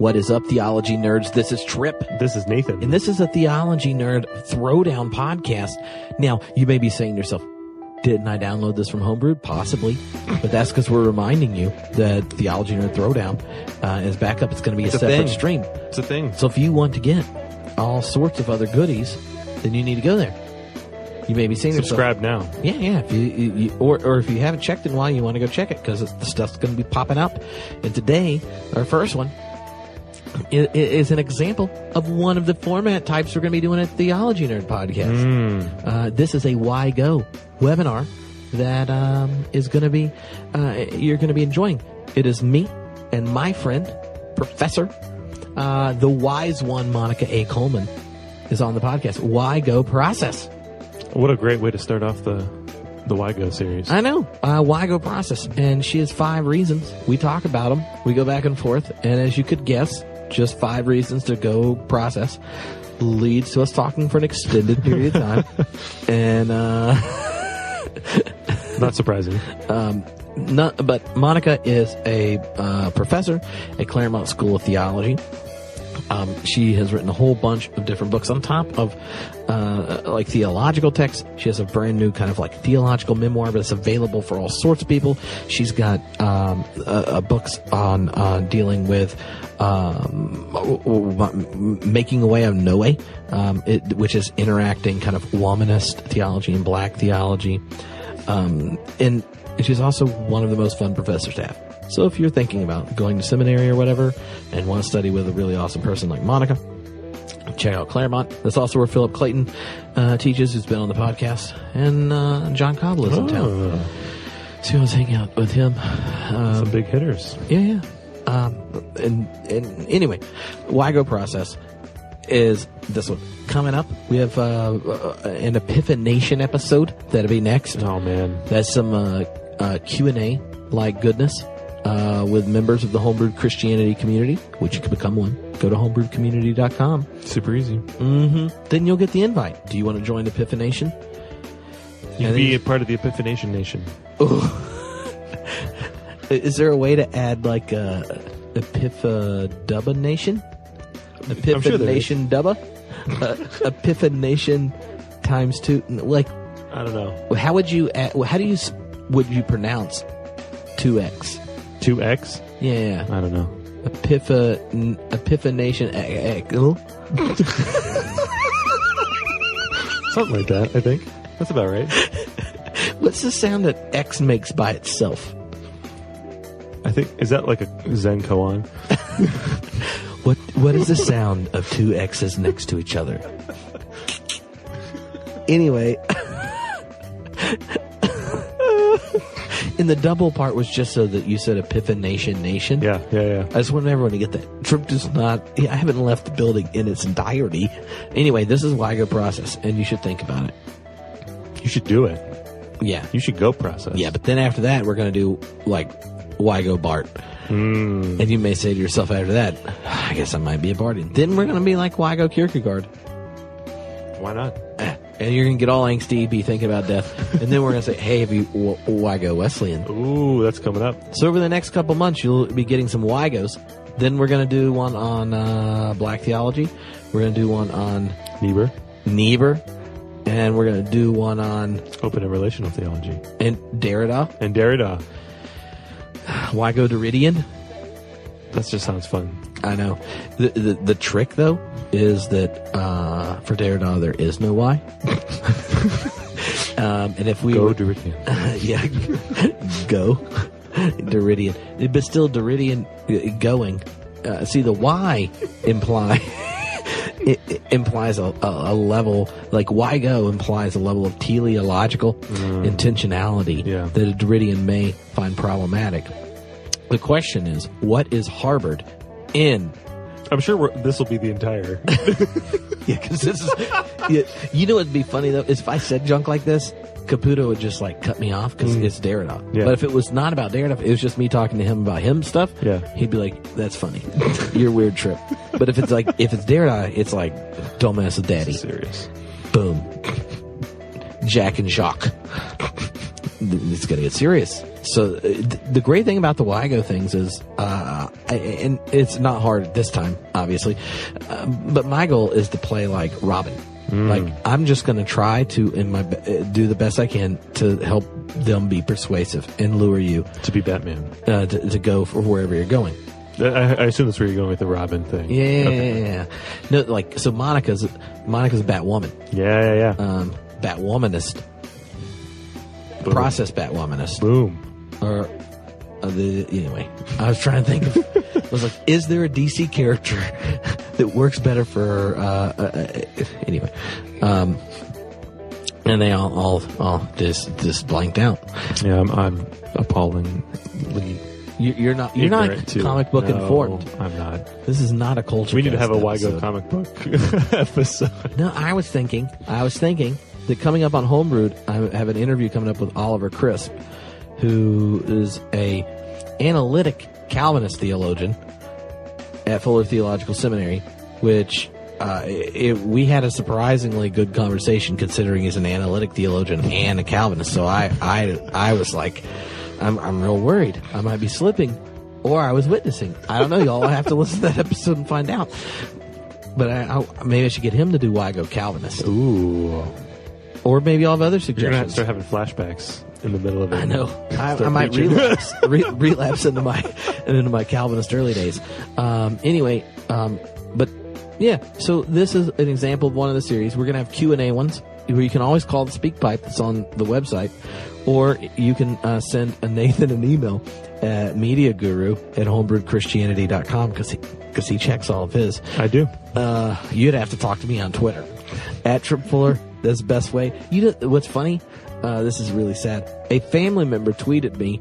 What is up, Theology Nerds? This is Trip. This is Nathan. And this is a Theology Nerd Throwdown podcast. Now, you may be saying to yourself, didn't I download this from Homebrewed? Possibly. But that's because we're reminding you that Theology Nerd Throwdown is back up. It's going to be a separate stream. It's a thing. So if you want to get all sorts of other goodies, then you need to go there. You may be saying to yourself, subscribe now. Yeah. If you or if you haven't checked in a while, you want to go check it because the stuff's going to be popping up. And today, our first one is an example of one of the format types we're going to be doing at Theology Nerd Podcast. This is a Why Go webinar that is going to be you're going to be enjoying. It is me and my friend, Professor, the wise one, Monica A. Coleman, is on the podcast. Why Go process. What a great way to start off the Why Go series. I know. Why Go process. And she has 5 reasons. We talk about them. We go back and forth. And as you could guess, just 5 reasons to go process leads to us talking for an extended period of time. And not surprising. But Monica is a professor at Claremont School of Theology. She has written a whole bunch of different books on top of like theological texts. She has a brand new kind of like theological memoir, but it's available for all sorts of people. She's got books on dealing with making a way of no way, which is interacting kind of womanist theology and black theology. And she's also one of the most fun professors to have. So if you're thinking about going to seminary or whatever and want to study with a really awesome person like Monica, check out Claremont. That's also where Philip Clayton teaches, who's been on the podcast, and John Cobble is in town. So you want to hang out with him. Some big hitters. Yeah. And anyway, Why Go process is this one. Coming up, we have an Epiphanation episode. That'll be next. Oh, man. That's some Q&A like goodness. With members of the Homebrewed Christianity community, which you can become one. Go to homebrewedcommunity.com. Super easy. Then you'll get the invite. Do you want to join Epiphanation? You can be a part of the Epiphanation Nation. Is there a way to add like Epipha-Dubba Nation? Epiphanation Dubba? Epiphanation times 2? Like, I don't know. How would you would you pronounce 2X? 2X? Yeah. I don't know. Epiphanation. Something like that, I think. That's about right. What's the sound that X makes by itself? I think, is that like a Zen koan? What is the sound of 2 X's next to each other? Anyway. And the double part was just so that you said Epiphanation Nation. Yeah. I just want everyone to get that. Trip does not... I haven't left the building in its entirety. Anyway, this is Why Go process, and you should think about it. You should do it. Yeah. You should go process. Yeah, but then after that, we're going to do, like, Why Go Bart. And you may say to yourself after that, I guess I might be a Bardian. Then we're going to be like Why Go Kierkegaard. Why not? And you're going to get all angsty, be thinking about death. And then we're going to say, hey, why go Wesleyan? Ooh, that's coming up. So over the next couple months, you'll be getting some why goes. Then we're going to do one on black theology. We're going to do one on Niebuhr. And we're going to do one on open and relational theology. And Derrida. Why go Derridian? That just sounds fun. I know. The trick, though, is that for Derrida, there is no why. And if we go Derridian. Yeah. Go Derridian. But still Derridian going. See, the why implies a level, like why go implies a level of teleological intentionality that a Derridian may find problematic. The question is, what is harbored in... I'm sure this will be the entire... Yeah, because this is... Yeah, you know what'd be funny, though, is if I said junk like this, Caputo would just, like, cut me off because it's Derrida. Yeah. But if it was not about Derrida, it was just me talking to him about him stuff, he'd be like, that's funny. You're a weird trip. But if it's Derrida, it's like, don't mess with daddy. Serious. Boom. Jack and Jacques. It's going to get serious. So the great thing about the WIGO things is, and it's not hard this time, obviously, but my goal is to play like Robin. Like, I'm just going to try to do the best I can to help them be persuasive and lure you To be Batman. To go for wherever you're going. I assume that's where you're going with the Robin thing. Yeah. No, like, so Monica's a Batwoman. Yeah. Batwomanist. Boom. Process Batwomanist. Boom. Or anyway, I was trying to think of. I was like, is there a DC character that works better for? Anyway, and they all just blanked out. Yeah, I'm appallingly. You're not too. comic book informed. I'm not. This is not a culture. We need to have a episode. WIGO comic book episode. No, I was thinking that coming up on Homebrewed, I have an interview coming up with Oliver Crisp, who is a analytic Calvinist theologian at Fuller Theological Seminary, which we had a surprisingly good conversation considering he's an analytic theologian and a Calvinist. So I was like, I'm real worried. I might be slipping, or I was witnessing. I don't know. Y'all have to listen to that episode and find out. But maybe I should get him to do WIGO Calvinist. Ooh. Or maybe I'll have other suggestions. You're going to start having flashbacks in the middle of it. I know. I might relapse into my Calvinist early days. Anyway, but yeah. So this is an example of one of the series. We're going to have Q&A ones where you can always call the speak pipe that's on the website, or you can send Nathan an email at mediaguru@homebrewedchristianity.com because he checks all of his. I do. You'd have to talk to me on Twitter at Trip Fuller. That's the best way. What's funny? This is really sad. A family member tweeted me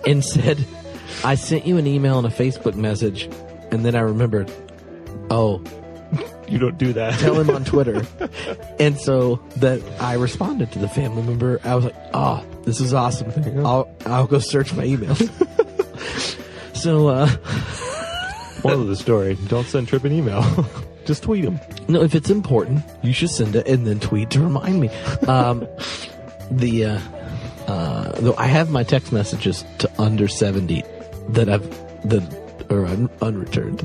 and said, I sent you an email and a Facebook message, and then I remembered, oh, you don't do that. Tell him on Twitter. And so that I responded to the family member. I was like, oh, this is awesome. I'll go search my email. So, moral of the story, don't send Trip an email. Just tweet him. No, if it's important, you should send it and then tweet to remind me. Though I have my text messages to under 70 that are unreturned.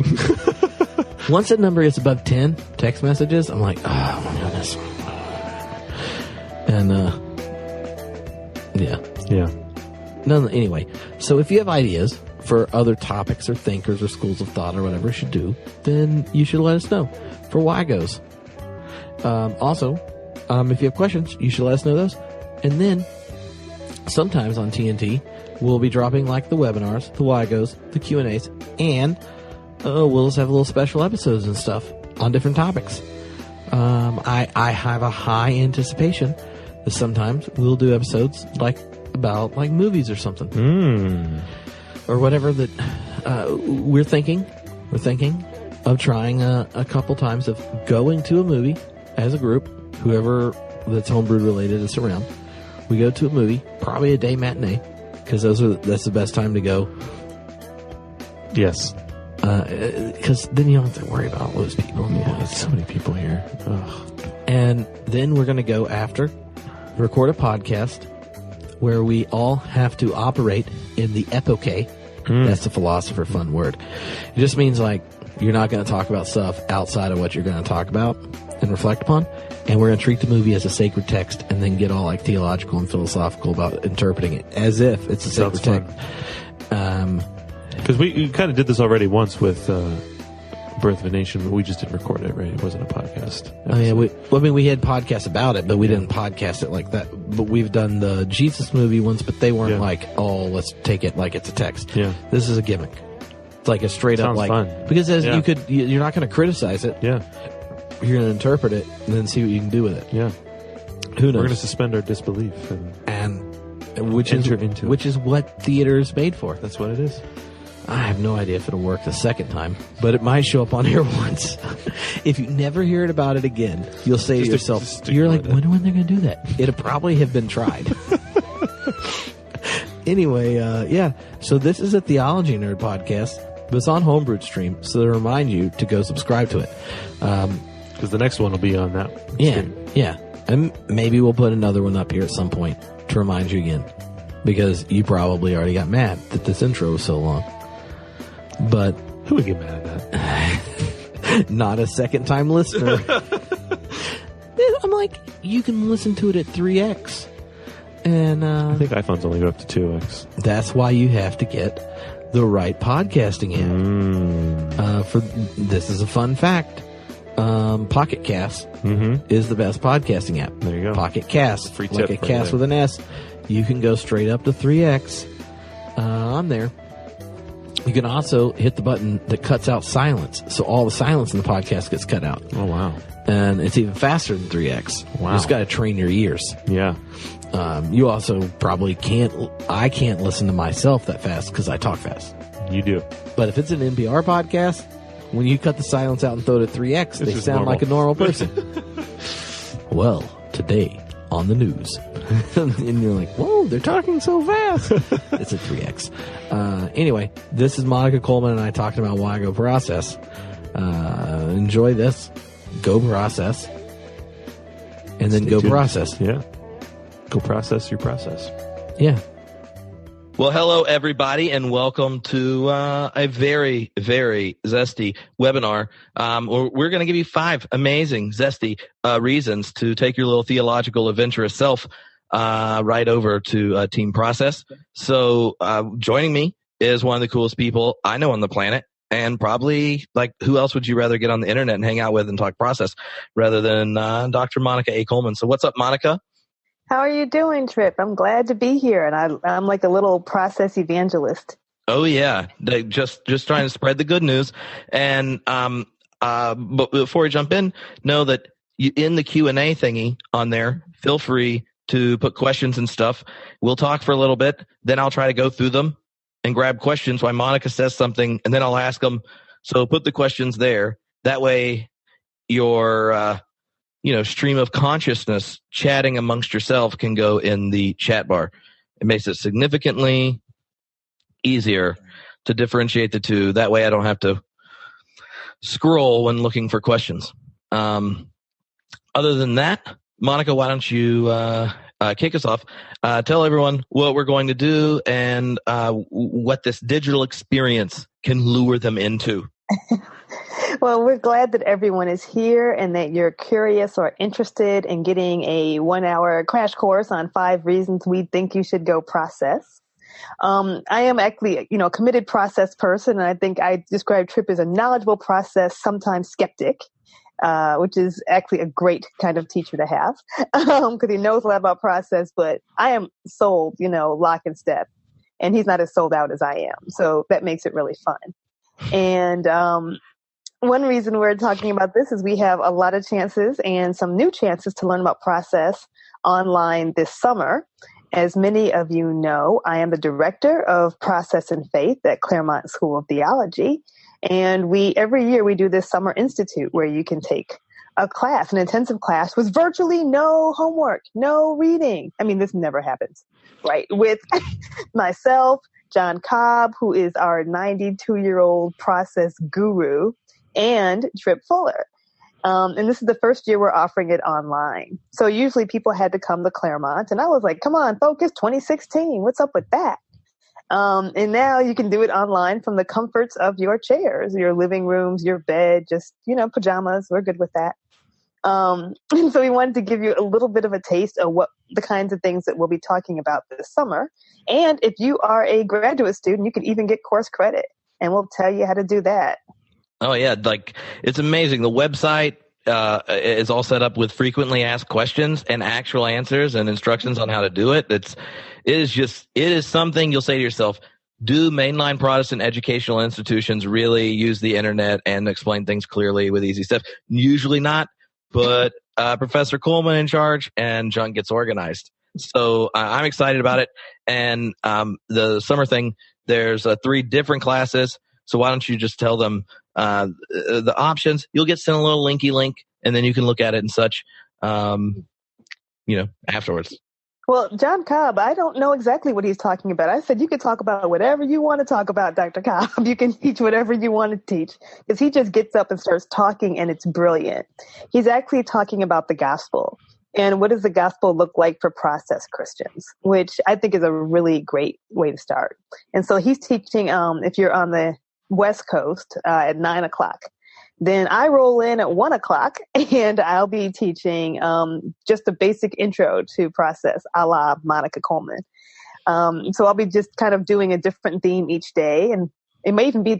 Once that number is above 10 text messages, I'm like, oh my goodness. And yeah. No, anyway, so if you have ideas for other topics or thinkers or schools of thought or whatever you should do, then you should let us know for WIGOs. Also, if you have questions, you should let us know those. And then sometimes on TNT, we'll be dropping like the webinars, the WIGOs, the Q&As, and we'll just have little special episodes and stuff on different topics. I have a high anticipation that sometimes we'll do episodes about movies or something. Or whatever that we're thinking. We're thinking of trying a couple times of going to a movie as a group. Whoever that's homebrewed related is around. We go to a movie, probably a day matinee, because that's the best time to go. Yes. Because then you don't have to worry about all those people. Yeah, so many people here. Ugh. And then we're going to go after, record a podcast where we all have to operate in the epoche. That's the philosopher fun word. It just means you're not going to talk about stuff outside of what you're going to talk about and reflect upon. And we're going to treat the movie as a sacred text and then get all theological and philosophical about interpreting it as if it's a sacred text. Because we kind of did this already once with Birth of a Nation, but we just didn't record it, right? It wasn't a podcast. Oh, yeah. We had podcasts about it, but we didn't podcast it like that. But we've done the Jesus movie once, but they weren't let's take it like it's a text. Yeah. This is a gimmick. It's like a straight Sounds up fun. Because you're not going to criticize it. Yeah. You're going to interpret it and then see what you can do with it. Yeah. Who knows? We're going to suspend our disbelief and which is what theater is made for. That's what it is. I have no idea if it'll work the second time, but it might show up on here once. If you never hear about it again, you'll say to yourself, you're like, wonder when they're going to do that. It'll probably have been tried. Anyway, yeah. So this is a Theology Nerd podcast, but it's on Homebrewed Stream, so to remind you to go subscribe to it. Because the next one will be on that stream. Yeah. And maybe we'll put another one up here at some point to remind you again. because you probably already got mad that this intro was so long. But who would get mad at that? Not a second-time listener. I'm like, you can listen to it at 3x. And I think iPhones only go up to 2x. That's why you have to get the right podcasting app. For this is a fun fact. Pocket Cast is the best podcasting app. There you go. Pocket Cast, free like tip a cast with an S. You can go straight up to 3x on there. You can also hit the button that cuts out silence, so all the silence in the podcast gets cut out. Oh, wow. And it's even faster than 3x. Wow. You just got to train your ears. Yeah. You also probably I can't listen to myself that fast because I talk fast. You do. But if it's an NPR podcast, when you cut the silence out and throw it at 3x, they sound like a normal person. Well, today on the news. And you're like, whoa, they're talking so fast. It's at 3x. Anyway, this is Monica Coleman and I talking about why go process. Enjoy this. Go process. And then go process. Yeah. Go process your process. Yeah. Well, hello, everybody, and welcome to a very, very zesty webinar. We're going to give you 5 amazing, zesty reasons to take your little theological adventurous self right over to Team Process. So joining me is one of the coolest people I know on the planet, and probably, like, who else would you rather get on the internet and hang out with and talk process rather than Dr. Monica A. Coleman. So what's up, Monica? How are you doing, Trip? I'm glad to be here, and I'm like a little process evangelist. Oh yeah, just trying to spread the good news. And but before we jump in, know that in the Q&A thingy on there, feel free to put questions and stuff. We'll talk for a little bit, then I'll try to go through them and grab questions while Monica says something, and then I'll ask them. So put the questions there. That way, your stream of consciousness chatting amongst yourself can go in the chat bar. It makes it significantly easier to differentiate the two. That way I don't have to scroll when looking for questions. Other than that, Monica, why don't you kick us off? Tell everyone what we're going to do and what this digital experience can lure them into. Well, we're glad that everyone is here and that you're curious or interested in getting a 1-hour crash course on 5 reasons we think you should go process. I am actually, a committed process person, and I think I describe Tripp as a knowledgeable process, sometimes skeptic, which is actually a great kind of teacher to have because he knows a lot about process, but I am sold, lock and step, and he's not as sold out as I am. So that makes it really fun. And one reason we're talking about this is we have a lot of chances and some new chances to learn about process online this summer. As many of you know, I am the director of Process and Faith at Claremont School of Theology. And every year we do this Summer Institute where you can take a class, an intensive class with virtually no homework, no reading. I mean, this never happens, right? With myself, John Cobb, who is our 92-year-old process guru, and Tripp Fuller. And this is the first year we're offering it online. So usually people had to come to Claremont, and I was like, come on, Focus 2016. What's up with that? And now you can do it online from the comforts of your chairs, your living rooms, your bed, just, pajamas. We're good with that. And so we wanted to give you a little bit of a taste of what the kinds of things that we'll be talking about this summer. And if you are a graduate student, you can even get course credit, and we'll tell you how to do that. Oh yeah, it's amazing. The website is all set up with frequently asked questions and actual answers and instructions on how to do it. It is something you'll say to yourself, do mainline Protestant educational institutions really use the internet and explain things clearly with easy steps? Usually not, but Professor Coleman in charge and John gets organized. So I'm excited about it. And the summer thing, there's 3 different classes. So why don't you just tell them the options? You'll get sent a little linky link, and then you can look at it and such, afterwards. Well, John Cobb, I don't know exactly what he's talking about. I said you could talk about whatever you want to talk about, Dr. Cobb. You can teach whatever you want to teach, because he just gets up and starts talking, and it's brilliant. He's actually talking about the gospel. And what does the gospel look like for process Christians, which I think is a really great way to start. And so he's teaching, if you're on the West Coast, at 9:00. Then I roll in at 1:00 and I'll be teaching, just a basic intro to process a la Monica Coleman. So I'll be just kind of doing a different theme each day, and it may even be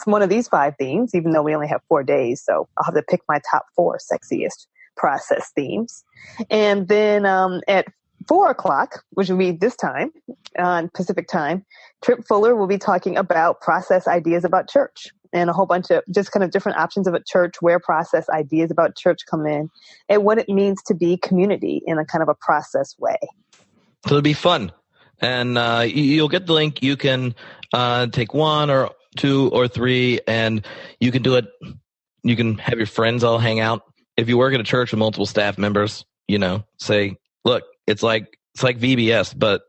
one of these 5 themes, even though we only have 4 days. So I'll have to pick my top 4 sexiest process themes. And then at 4:00, which will be this time on Pacific time, Trip Fuller will be talking about process ideas about church and a whole bunch of just kind of different options of a church, where process ideas about church come in, and what it means to be community in a kind of a process way. So it'll be fun. And you'll get the link. You can take 1 or 2 or 3, and you can do it. You can have your friends all hang out. If you work at a church with multiple staff members, say, look, it's like VBS, but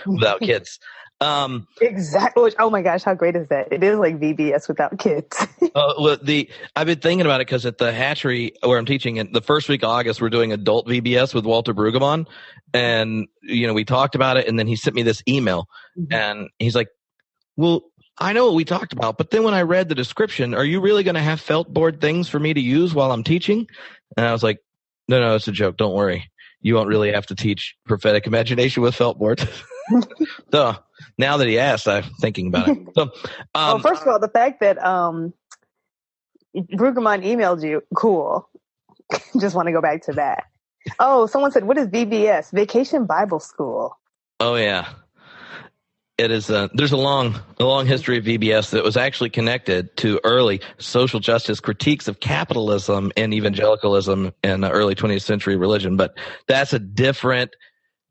without kids. Exactly. Oh my gosh, how great is that? It is like VBS without kids. I've been thinking about it because at the hatchery where I'm teaching, the first week of August, we're doing adult VBS with Walter Brueggemann, and we talked about it, and then he sent me this email, and he's like, "Well, I know what we talked about, but then when I read the description, are you really going to have felt board things for me to use while I'm teaching?" And I was like, "No, it's a joke. Don't worry. You won't really have to teach prophetic imagination with felt board." So now that he asked, I'm thinking about it. So, well, first of all, the fact that Brueggemann emailed you, cool. Just want to go back to that. Oh, someone said, what is VBS? Vacation Bible School. Oh, yeah. It is. There's a long history of VBS that was actually connected to early social justice critiques of capitalism and evangelicalism in the early 20th century religion. But that's a different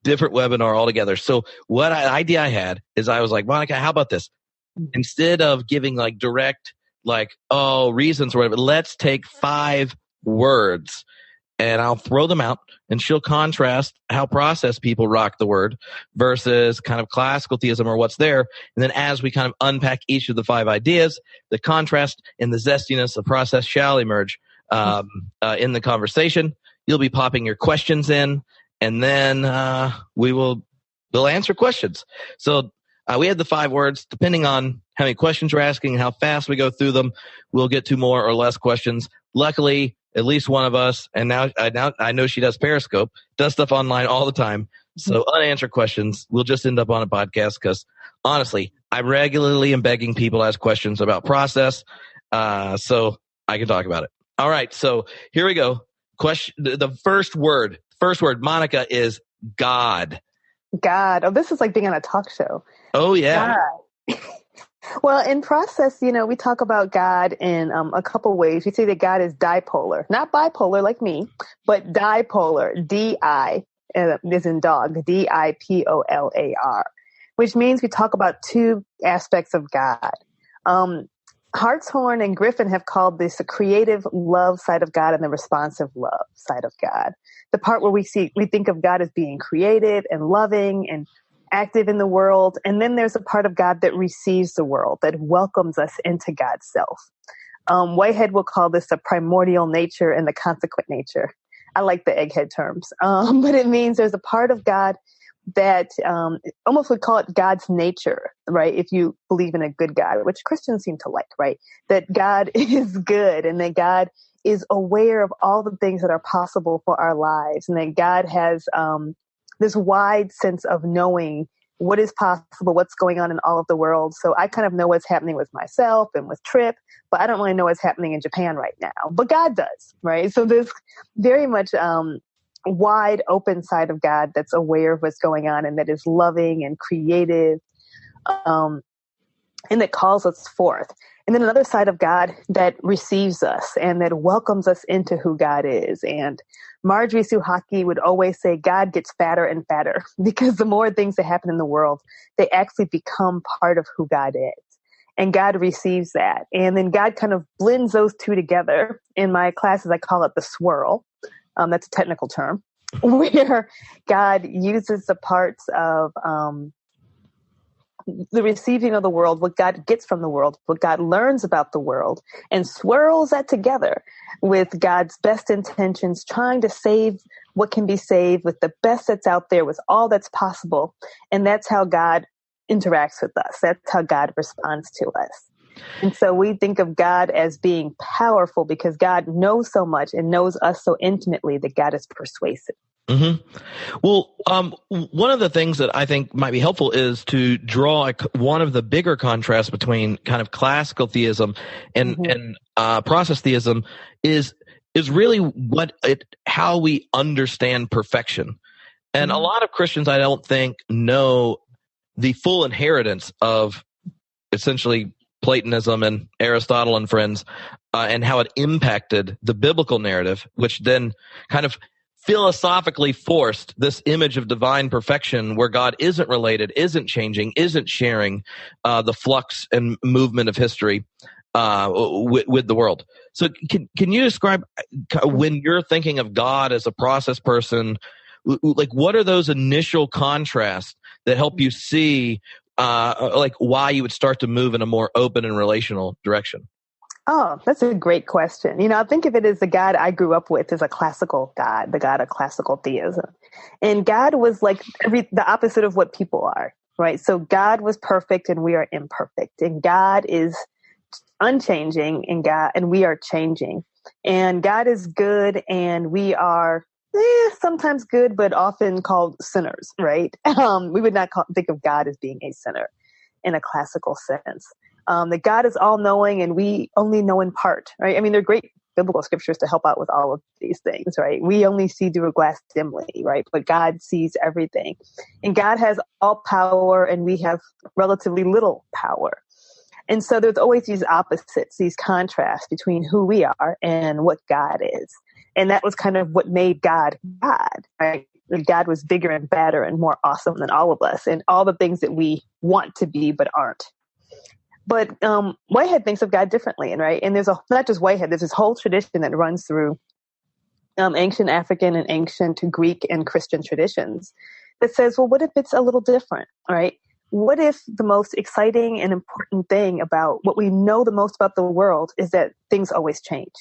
webinar altogether. So idea I had is I was like, Monica, how about this? Instead of giving like direct, reasons or whatever, let's take 5 words and I'll throw them out, and she'll contrast how process people rock the word versus kind of classical theism or what's there. And then as we kind of unpack each of the 5 ideas, the contrast and the zestiness of process shall emerge in the conversation. You'll be popping your questions in, and then we'll answer questions. So we had the 5 words. Depending on how many questions you're asking and how fast we go through them, we'll get to more or less questions. Luckily, at least one of us, and now I know she does Periscope, does stuff online all the time. So unanswered questions will just end up on a podcast because, honestly, I regularly am begging people to ask questions about process so I can talk about it. All right, so here we go. The first word, Monica, is God. God. Oh, this is like being on a talk show. Oh, yeah. God. Well, in process, we talk about God in a couple ways. We say that God is dipolar, not bipolar like me, but dipolar, D-I, as in dog, D-I-P-O-L-A-R, which means we talk about 2 aspects of God. Hartshorn and Griffin have called this the creative love side of God and the responsive love side of God. The part where we think of God as being creative and loving and active in the world. And then there's a part of God that receives the world, that welcomes us into God's self. Whitehead will call this the primordial nature and the consequent nature. I like the egghead terms. But it means there's a part of God that almost would call it God's nature, right? If you believe in a good God, which Christians seem to like, right? That God is good and that God is aware of all the things that are possible for our lives, and that God has this wide sense of knowing what is possible, what's going on in all of the world. So I kind of know what's happening with myself and with Trip, but I don't really know what's happening in Japan right now. But God does, right? So there's very much wide open side of God that's aware of what's going on and that is loving and creative and that calls us forth. And then another side of God that receives us and that welcomes us into who God is. And Marjorie Suhaki would always say God gets fatter and fatter because the more things that happen in the world, they actually become part of who God is. And God receives that. And then God kind of blends those 2 together. In my classes, I call it the swirl. That's a technical term, where God uses the parts of the receiving of the world, what God gets from the world, what God learns about the world, and swirls that together with God's best intentions, trying to save what can be saved with the best that's out there, with all that's possible. And that's how God interacts with us. That's how God responds to us. And so we think of God as being powerful because God knows so much and knows us so intimately that God is persuasive. Mm-hmm. Well, one of the things that I think might be helpful is to draw one of the bigger contrasts between kind of classical theism and process theism is really how we understand perfection. And a lot of Christians, I don't think, know the full inheritance of essentially Platonism and Aristotle and friends, and how it impacted the biblical narrative, which then kind of philosophically forced this image of divine perfection where God isn't related, isn't changing, isn't sharing the flux and movement of history with the world. So can you describe, when you're thinking of God as a process person, like what are those initial contrasts that help you see like why you would start to move in a more open and relational direction? Oh, that's a great question. You know, I think of it as the God I grew up with is a classical God, the God of classical theism. And God was like the opposite of what people are, right? So God was perfect and we are imperfect. And God is unchanging and we are changing. And God is good and we are sometimes good, but often called sinners, right? We would not think of God as being a sinner in a classical sense. That God is all-knowing and we only know in part, right? I mean, there are great biblical scriptures to help out with all of these things, right? We only see through a glass dimly, right? But God sees everything. And God has all power and we have relatively little power. And so there's always these opposites, these contrasts between who we are and what God is. And that was kind of what made God God, right? God was bigger and badder and more awesome than all of us and all the things that we want to be but aren't. But Whitehead thinks of God differently, and right? And there's not just Whitehead, there's this whole tradition that runs through ancient African and ancient Greek and Christian traditions that says, well, what if it's a little different, right? What if the most exciting and important thing about what we know the most about the world is that things always change?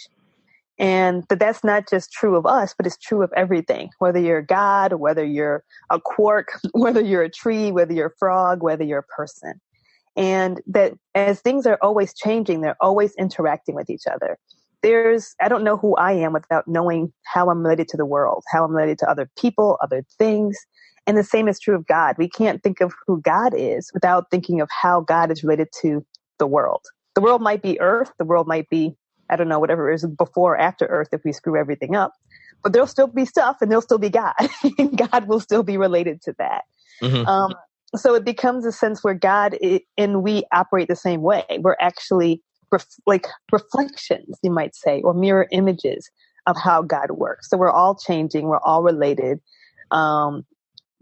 And that's not just true of us, but it's true of everything, whether you're God, or whether you're a quark, whether you're a tree, whether you're a frog, whether you're a person. And that as things are always changing, they're always interacting with each other. I don't know who I am without knowing how I'm related to the world, how I'm related to other people, other things. And the same is true of God. We can't think of who God is without thinking of how God is related to the world. The world might be Earth. The world might be, I don't know, whatever is before or after Earth if we screw everything up. But there'll still be stuff and there'll still be God. And God will still be related to that. Mm-hmm. So it becomes a sense where God and we operate the same way. We're actually like reflections, you might say, or mirror images of how God works. So we're all changing. We're all related.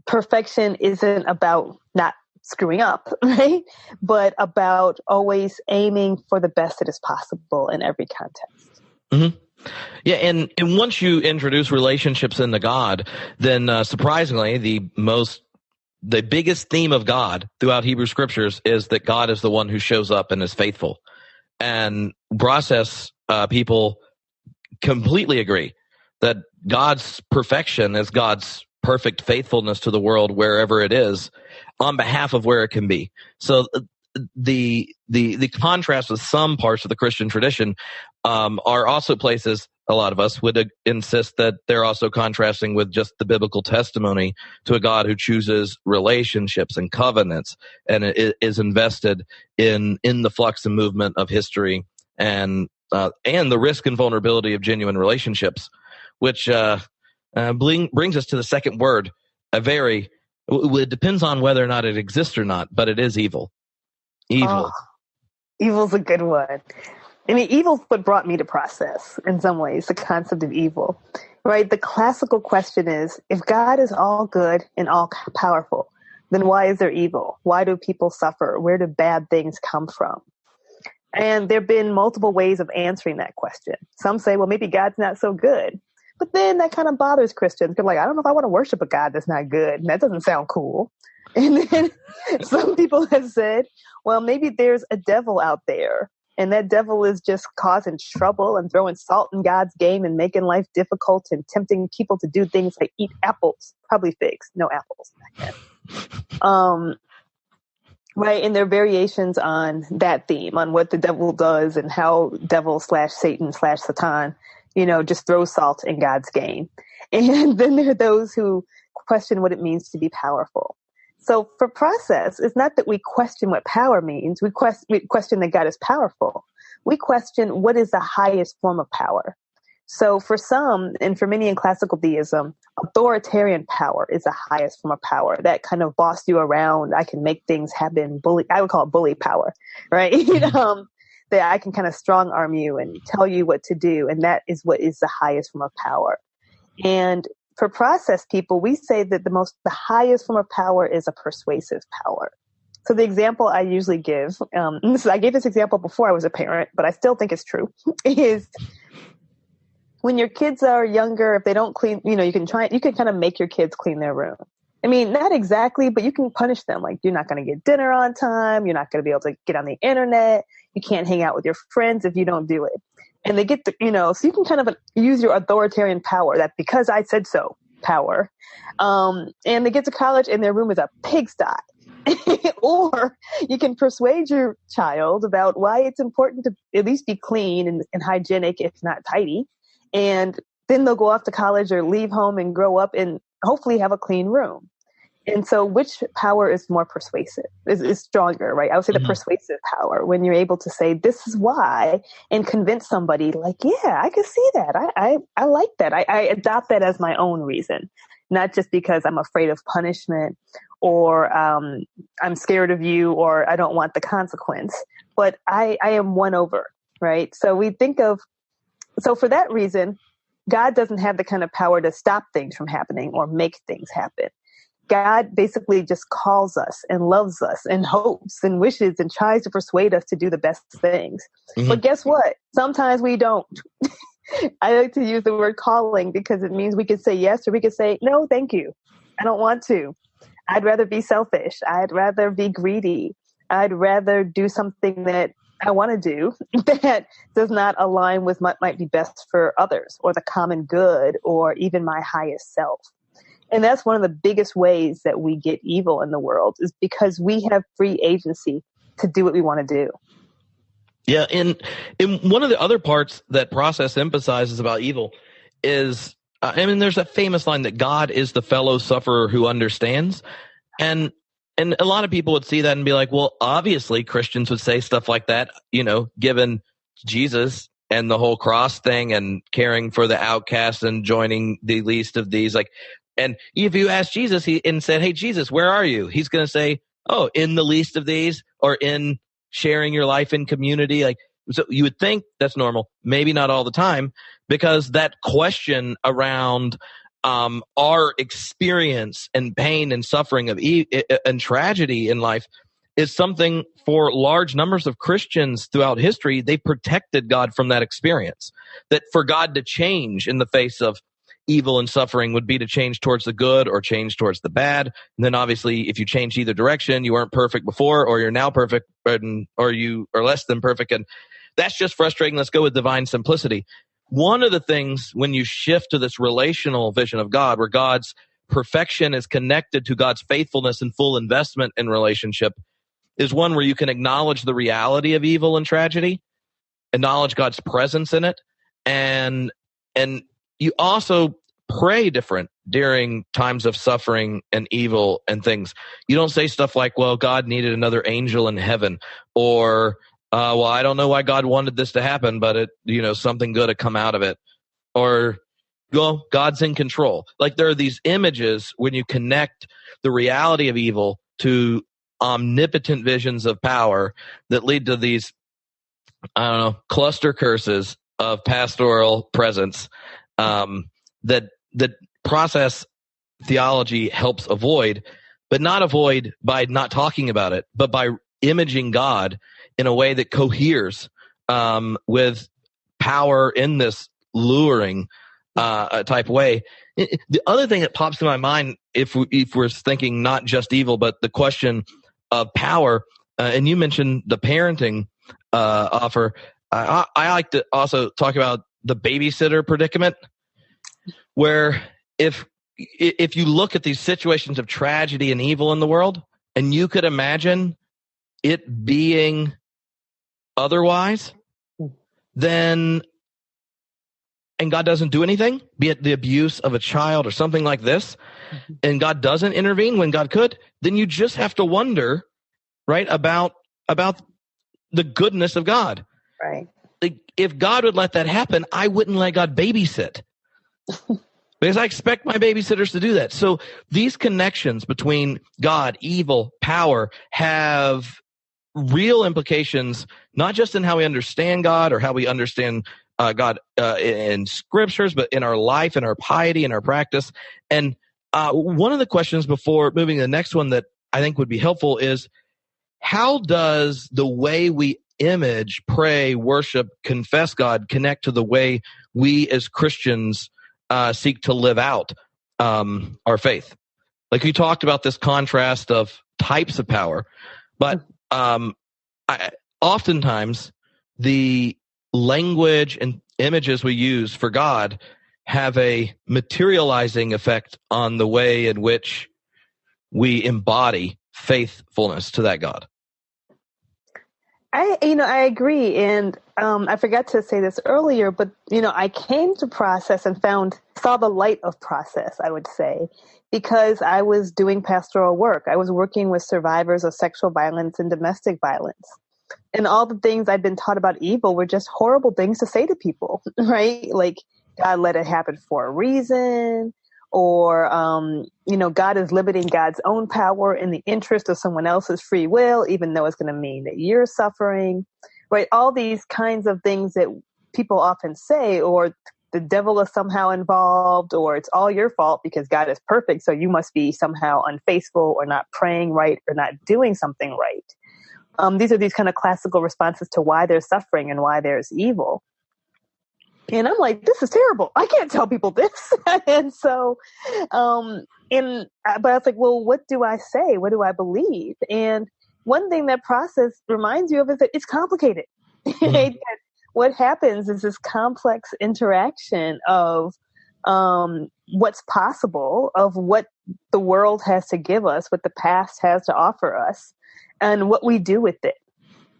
Perfection isn't about not screwing up, right? But about always aiming for the best that is possible in every context. Mm-hmm. Yeah, and once you introduce relationships into God, then surprisingly, the biggest theme of God throughout Hebrew scriptures is that God is the one who shows up and is faithful. And process people completely agree that God's perfection is God's perfect faithfulness to the world wherever it is on behalf of where it can be. So the contrast with some parts of the Christian tradition are also places a lot of us would insist that they're also contrasting with just the biblical testimony to a God who chooses relationships and covenants and is invested in the flux and movement of history and the risk and vulnerability of genuine relationships, which brings us to the second word, it depends on whether or not it exists or not, but it is evil. Evil. Oh, evil's a good one. I mean, evil's what brought me to process in some ways, the concept of evil, right? The classical question is, if God is all good and all powerful, then why is there evil? Why do people suffer? Where do bad things come from? And there have been multiple ways of answering that question. Some say, well, maybe God's not so good. But then that kind of bothers Christians. They're like, I don't know if I want to worship a God that's not good. And that doesn't sound cool. And then some people have said, well, maybe there's a devil out there, and that devil is just causing trouble and throwing salt in God's game and making life difficult and tempting people to do things like eat apples, probably figs, no apples back then. Right. And there are variations on that theme, on what the devil does and how devil/Satan/Satan, just throws salt in God's game. And then there are those who question what it means to be powerful. So for process, it's not that we question what power means. We question that God is powerful. We question what is the highest form of power. So for some, and for many in classical theism, authoritarian power is the highest form of power. That kind of boss you around, I can make things happen. I would call it bully power, right? That I can kind of strong arm you and tell you what to do. And that is what is the highest form of power. And for process people, we say that the highest form of power is a persuasive power. So the example I usually give, I gave this example before I was a parent, but I still think it's true, is when your kids are younger, if they don't clean, you can kind of make your kids clean their room. I mean, not exactly, but you can punish them. Like, you're not going to get dinner on time. You're not going to be able to get on the internet. You can't hang out with your friends if you don't do it. And they get so you can kind of use your authoritarian power, that because I said so power. And they get to college and their room is a pigsty. Or you can persuade your child about why it's important to at least be clean and hygienic, if not tidy. And then they'll go off to college or leave home and grow up and hopefully have a clean room. And so which power is more persuasive, is stronger, right? I would say the persuasive power, when you're able to say, this is why, and convince somebody like, yeah, I can see that. I like that. I adopt that as my own reason, not just because I'm afraid of punishment or I'm scared of you or I don't want the consequence, but I am won over, right? So so for that reason, God doesn't have the kind of power to stop things from happening or make things happen. God basically just calls us and loves us and hopes and wishes and tries to persuade us to do the best things. Mm-hmm. But guess what? Sometimes we don't. I like to use the word calling because it means we could say yes or we could say, no, thank you. I don't want to. I'd rather be selfish. I'd rather be greedy. I'd rather do something that I want to do that does not align with what might be best for others or the common good or even my highest self. And that's one of the biggest ways that we get evil in the world, is because we have free agency to do what we want to do. Yeah. In one of the other parts that process emphasizes about evil is, there's a famous line that God is the fellow sufferer who understands. And a lot of people would see that and be like, well, obviously Christians would say stuff like that, given Jesus and the whole cross thing and caring for the outcast and joining the least of these. And if you ask Jesus and said, hey, Jesus, where are you? He's going to say, oh, in the least of these, or in sharing your life in community. So you would think that's normal. Maybe not all the time, because that question around our experience and pain and suffering of and tragedy in life is something for large numbers of Christians throughout history. They protected God from that experience. That for God to change in the face of evil and suffering would be to change towards the good or change towards the bad. And then obviously if you change either direction, you weren't perfect before, or you're now perfect, or you are less than perfect. And that's just frustrating. Let's go with divine simplicity. One of the things when you shift to this relational vision of God, where God's perfection is connected to God's faithfulness and full investment in relationship, is one where you can acknowledge the reality of evil and tragedy, acknowledge God's presence in it, and you also pray different during times of suffering and evil and things. You don't say stuff like, well, God needed another angel in heaven, or well, I don't know why God wanted this to happen, but something good had come out of it. Or, well, God's in control. There are these images when you connect the reality of evil to omnipotent visions of power that lead to these, cluster curses of pastoral presence that process theology helps avoid, but not avoid by not talking about it, but by imaging God in a way that coheres with power in this luring type way. the other thing that pops in my mind, if we're thinking not just evil, but the question of power, and you mentioned the parenting offer, I like to also talk about the babysitter predicament, where if you look at these situations of tragedy and evil in the world, and you could imagine it being otherwise, then, and God doesn't do anything, be it the abuse of a child or something like this, and God doesn't intervene when God could, then you just have to wonder, right, about the goodness of God. Right. Like, if God would let that happen, I wouldn't let God babysit. Because I expect my babysitters to do that. So these connections between God, evil, power have real implications, not just in how we understand God or how we understand God in scriptures, but in our life, in our piety, in our practice. And one of the questions before moving to the next one that I think would be helpful is, how does the way we image, pray, worship, confess God connect to the way we as Christians seek to live out our faith? Like, you talked about this contrast of types of power, but oftentimes the language and images we use for God have a materializing effect on the way in which we embody faithfulness to that God. I agree. And I forgot to say this earlier, but, I came to process and saw the light of process, I would say, because I was doing pastoral work. I was working with survivors of sexual violence and domestic violence. And all the things I'd been taught about evil were just horrible things to say to people, right? Like, God let it happen for a reason, or, God is limiting God's own power in the interest of someone else's free will, even though it's going to mean that you're suffering, right? All these kinds of things that people often say, or the devil is somehow involved, or it's all your fault because God is perfect, so you must be somehow unfaithful or not praying right or not doing something right. These are these kind of classical responses to why there's suffering and why there's evil. And I'm like, this is terrible. I can't tell people this. And so, but I was like, well, what do I say? What do I believe? And one thing that process reminds you of is that it's complicated. Mm-hmm. What happens is this complex interaction of what's possible, of what the world has to give us, what the past has to offer us, and what we do with it.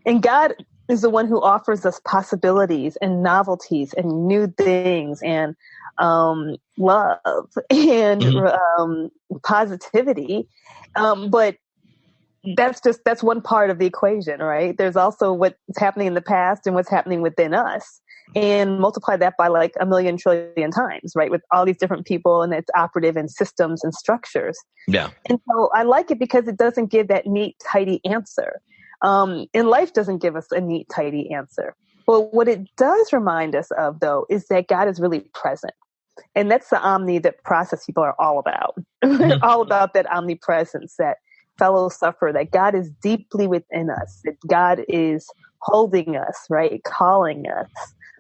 And God is the one who offers us possibilities and novelties and new things and love and positivity. But that's one part of the equation, right? There's also what's happening in the past and what's happening within us, and multiply that by like 1 million trillion times, right? With all these different people, and it's operative in systems and structures. Yeah. And so I like it because it doesn't give that neat, tidy answer. And life doesn't give us a neat, tidy answer. But what it does remind us of, though, is that God is really present. And that's the omni that process people are all about. They're all about that omnipresence, that fellow sufferer, that God is deeply within us, that God is holding us, right? Calling us,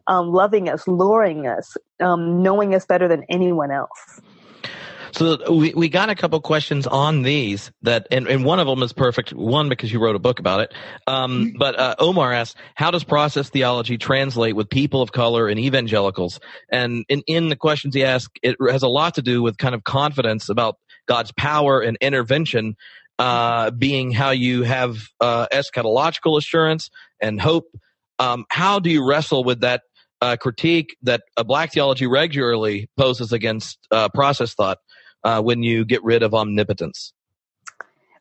loving us, luring us, knowing us better than anyone else. So we got a couple questions on these that, and one of them is perfect. One, because you wrote a book about it. But Omar asks, how does process theology translate with people of color and evangelicals? And in the questions he asked, it has a lot to do with kind of confidence about God's power and intervention, being how you have eschatological assurance and hope. How do you wrestle with that critique that Black theology regularly poses against process thought when you get rid of omnipotence?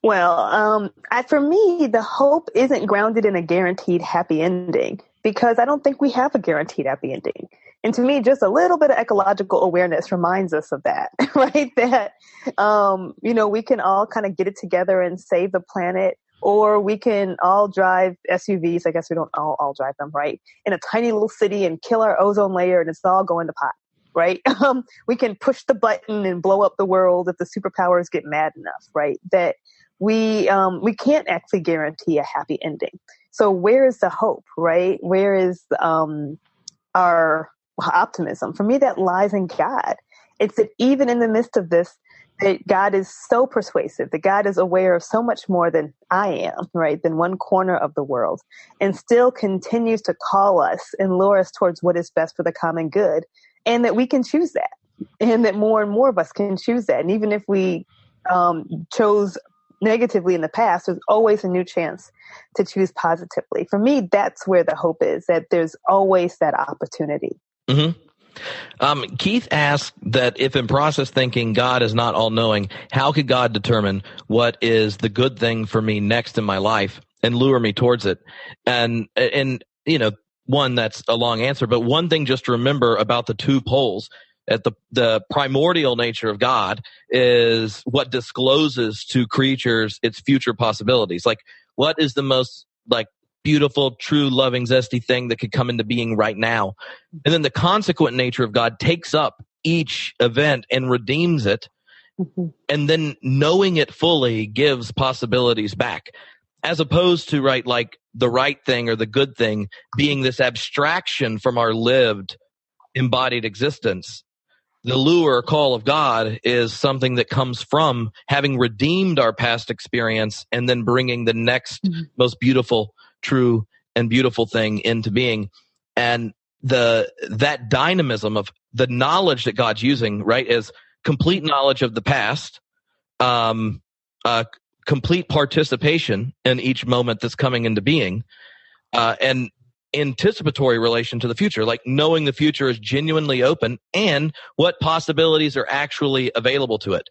Well, for me, the hope isn't grounded in a guaranteed happy ending, because I don't think we have a guaranteed happy ending. And to me, just a little bit of ecological awareness reminds us of that, right? That, we can all kind of get it together and save the planet, or we can all drive SUVs. I guess we don't all drive them, right? In a tiny little city and kill our ozone layer, and it's all going to pot, right? We can push the button and blow up the world if the superpowers get mad enough, right? That we can't actually guarantee a happy ending. So where is the hope, right? Where is our optimism? For me, that lies in God. it's that even in the midst of this, that God is so persuasive, that God is aware of so much more than I am, right, than one corner of the world, and still continues to call us and lure us towards what is best for the common good, and that we can choose that, and that more and more of us can choose that. And even if we chose negatively in the past, there's always a new chance to choose positively. For me, that's where the hope is, that there's always that opportunity. Mm-hmm. Keith asked that if in process thinking God is not all-knowing, how could God determine what is the good thing for me next in my life and lure me towards it? And you know, one, that's a long answer, but one thing just to remember about the two poles, at the primordial nature of God is what discloses to creatures its future possibilities. Like, what is the most, like, beautiful, true, loving, zesty thing that could come into being right now? And then the consequent nature of God takes up each event and redeems it, and then knowing it fully gives possibilities back, as opposed to, right, like the right thing or the good thing being this abstraction from our lived embodied existence. The lure or call of God is something that comes from having redeemed our past experience and then bringing the next most beautiful, true, and beautiful thing into being. And that dynamism of the knowledge that God's using, right, is complete knowledge of the past, complete participation in each moment that's coming into being, and anticipatory relation to the future, like knowing the future is genuinely open and what possibilities are actually available to it.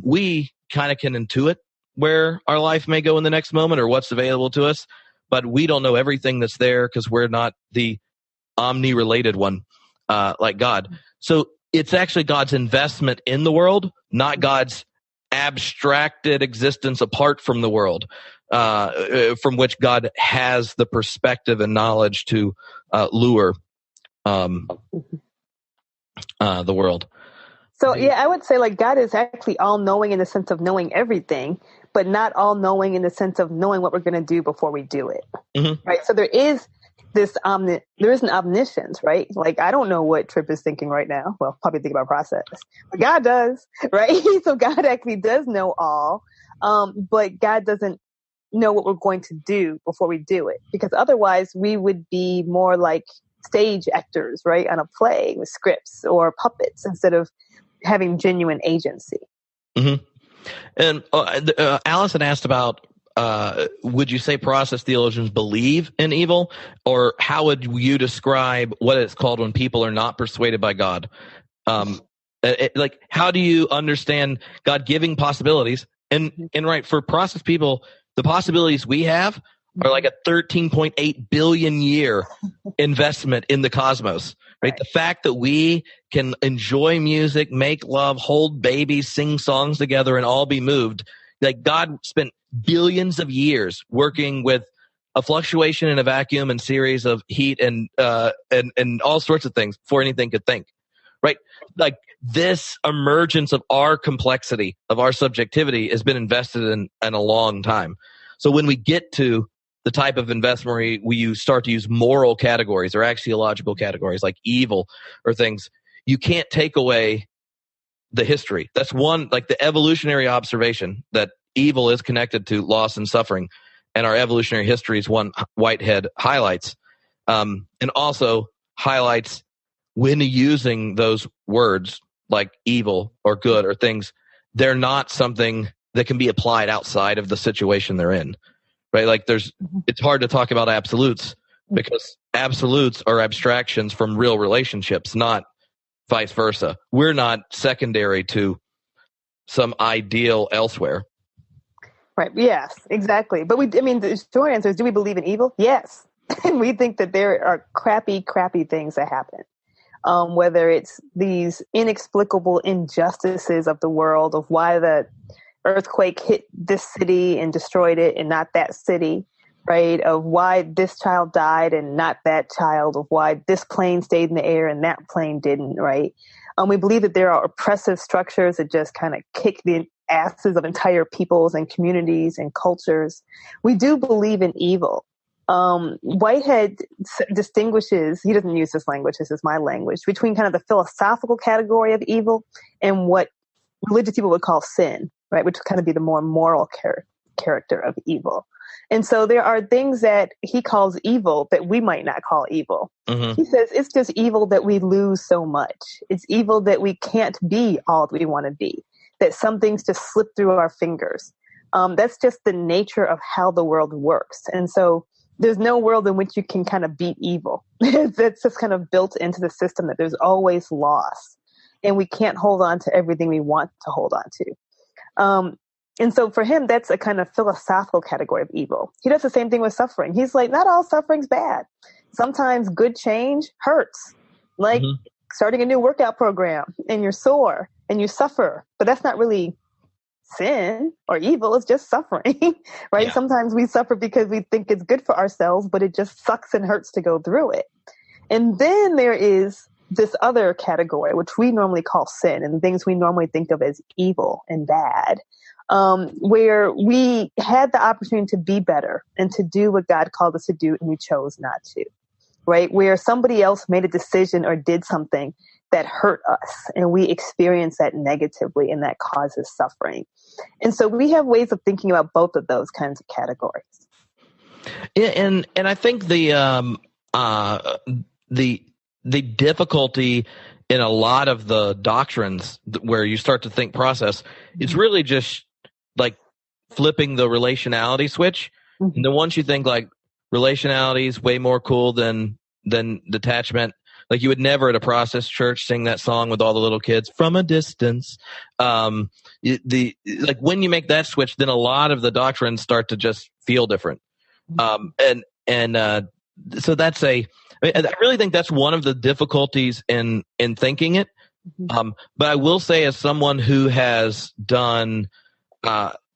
We kind of can intuit where our life may go in the next moment or what's available to us, but we don't know everything that's there because we're not the omni-related one like God. So it's actually God's investment in the world, not God's abstracted existence apart from the world, from which God has the perspective and knowledge to lure the world. So, yeah, I would say, like, God is actually all-knowing in the sense of knowing everything, but not all-knowing in the sense of knowing what we're going to do before we do it, right? So there is this there is an omniscience, right? Like, I don't know what Tripp is thinking right now. Well, probably think about process, but God does, right? So God actually does know all, but God doesn't know what we're going to do before we do it, because otherwise we would be more like stage actors, right, on a play with scripts or puppets instead of having genuine agency. And Allison asked about, would you say process theologians believe in evil, or how would you describe what it's called when people are not persuaded by God? Like, how do you understand God giving possibilities? And right, for process people, the possibilities we have are like a 13.8 billion year investment in the cosmos, right? The fact that we can enjoy music, make love, hold babies, sing songs together, and all be moved. Like, God spent billions of years working with a fluctuation in a vacuum and series of heat and all sorts of things before anything could think, right? Like, this emergence of our complexity, of our subjectivity, has been invested in a long time. So when we get to the type of investment where we start to use moral categories or axiological categories like evil or things, you can't take away the history. That's one, like the evolutionary observation that evil is connected to loss and suffering, and our evolutionary history is one Whitehead highlights, and also highlights when using those words like evil or good or things, they're not something that can be applied outside of the situation they're in, right? Like, it's hard to talk about absolutes because absolutes are abstractions from real relationships, not vice versa. We're not secondary to some ideal elsewhere. Right. Yes, exactly. But the short answer is, do we believe in evil? Yes. And we think that there are crappy things that happen. Whether it's these inexplicable injustices of the world, of why the earthquake hit this city and destroyed it and not that city, right? Of why this child died and not that child, of why this plane stayed in the air and that plane didn't, right? We believe that there are oppressive structures that just kind of kick the asses of entire peoples and communities and cultures. We do believe in evil. Whitehead distinguishes, he doesn't use this language, this is my language, between kind of the philosophical category of evil and what religious people would call sin, right? Which would kind of be the more moral character of evil. And so there are things that he calls evil that we might not call evil. Mm-hmm. He says it's just evil that we lose so much. It's evil that we can't be all that we want to be, that some things just slip through our fingers. That's just the nature of how the world works. And so there's no world in which you can kind of beat evil. That's just kind of built into the system, that there's always loss. And we can't hold on to everything we want to hold on to. And so for him, that's a kind of philosophical category of evil. He does the same thing with suffering. He's like, not all suffering's bad. Sometimes good change hurts. Like starting a new workout program and you're sore and you suffer, but that's not really sin or evil. It's just suffering, right? Yeah. Sometimes we suffer because we think it's good for ourselves, but it just sucks and hurts to go through it. And then there is this other category, which we normally call sin, and things we normally think of as evil and bad, where we had the opportunity to be better and to do what God called us to do, and we chose not to, right? Where somebody else made a decision or did something that hurt us, and we experience that negatively, and that causes suffering. And so we have ways of thinking about both of those kinds of categories. Yeah, and I think the difficulty in a lot of the doctrines where you start to think process, it's really just like flipping the relationality switch. Mm-hmm. And then once you think like relationality is way more cool than detachment, like you would never at a process church sing that song with all the little kids from a distance. Like when you make that switch, then a lot of the doctrines start to just feel different. So that's I really think that's one of the difficulties in thinking it. But I will say, as someone who has done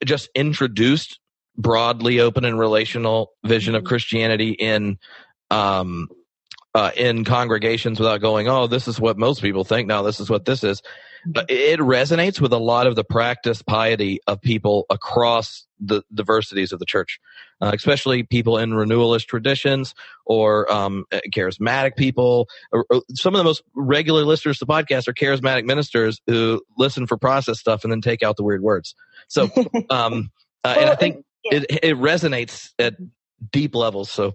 just introduced broadly open and relational vision of Christianity in congregations without going, oh, this is what most people think. No, this is what this is. It resonates with a lot of the practice piety of people across the diversities of the church, especially people in renewalist traditions or charismatic people. Or some of the most regular listeners to podcasts are charismatic ministers who listen for process stuff and then take out the weird words. So, and I think it resonates at deep levels. So.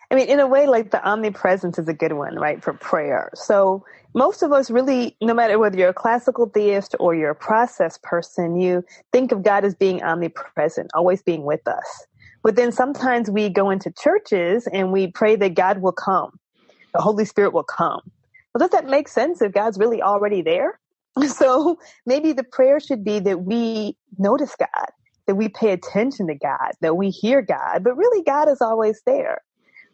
I mean, in a way, like the omnipresence is a good one, right, for prayer. So most of us really, no matter whether you're a classical theist or you're a process person, you think of God as being omnipresent, always being with us. But then sometimes we go into churches and we pray that God will come, the Holy Spirit will come. Well, does that make sense if God's really already there? So maybe the prayer should be that we notice God, that we pay attention to God, that we hear God, but really God is always there.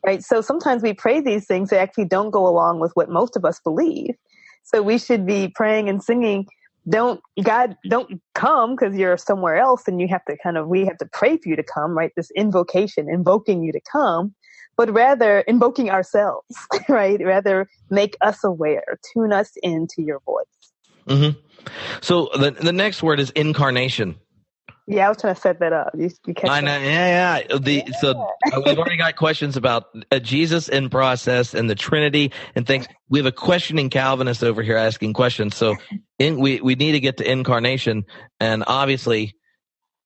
Right. So sometimes we pray these things that actually don't go along with what most of us believe. So we should be praying and singing, don't come because you're somewhere else and we have to pray for you to come, right? This invocation, invoking you to come, but rather invoking ourselves, right? Rather make us aware, tune us into your voice. Mm-hmm. So the next word is incarnation. Yeah, I was trying to set that up. You catch I know, yeah. So we've already got questions about Jesus in process and the Trinity and things. We have a questioning Calvinist over here asking questions. So we need to get to incarnation. And obviously,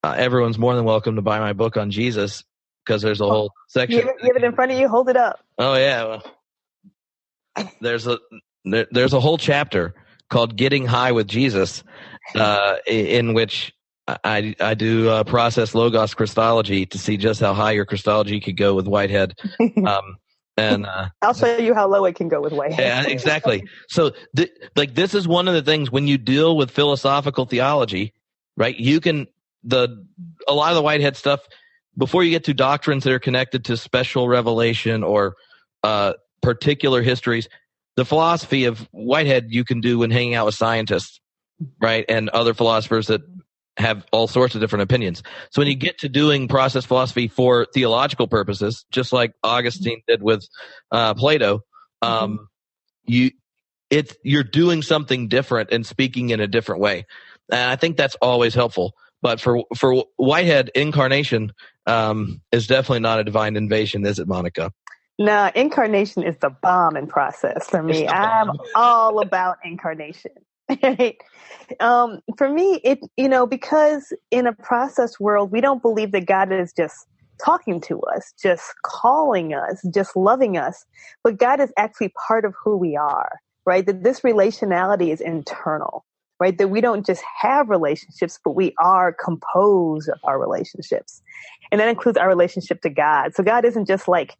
everyone's more than welcome to buy my book on Jesus because there's a whole section. You have it in front of you. Hold it up. Oh yeah. Well, there's a whole chapter called "Getting High with Jesus," in which I do process Logos Christology to see just how high your Christology could go with Whitehead. And I'll show you how low it can go with Whitehead. Yeah, exactly. So this is one of the things when you deal with philosophical theology, right? You can, a lot of the Whitehead stuff, before you get to doctrines that are connected to special revelation or particular histories, the philosophy of Whitehead you can do when hanging out with scientists, right? And other philosophers that have all sorts of different opinions. So when you get to doing process philosophy for theological purposes, just like Augustine did with Plato, you're doing something different and speaking in a different way. And I think that's always helpful. But for Whitehead, incarnation is definitely not a divine invasion, is it, Monica? No, incarnation is the bomb in process for me. I'm all about incarnation. Right? For me, because in a process world, we don't believe that God is just talking to us, just calling us, just loving us, but God is actually part of who we are, right? That this relationality is internal, right? That we don't just have relationships, but we are composed of our relationships. And that includes our relationship to God. So God isn't just like,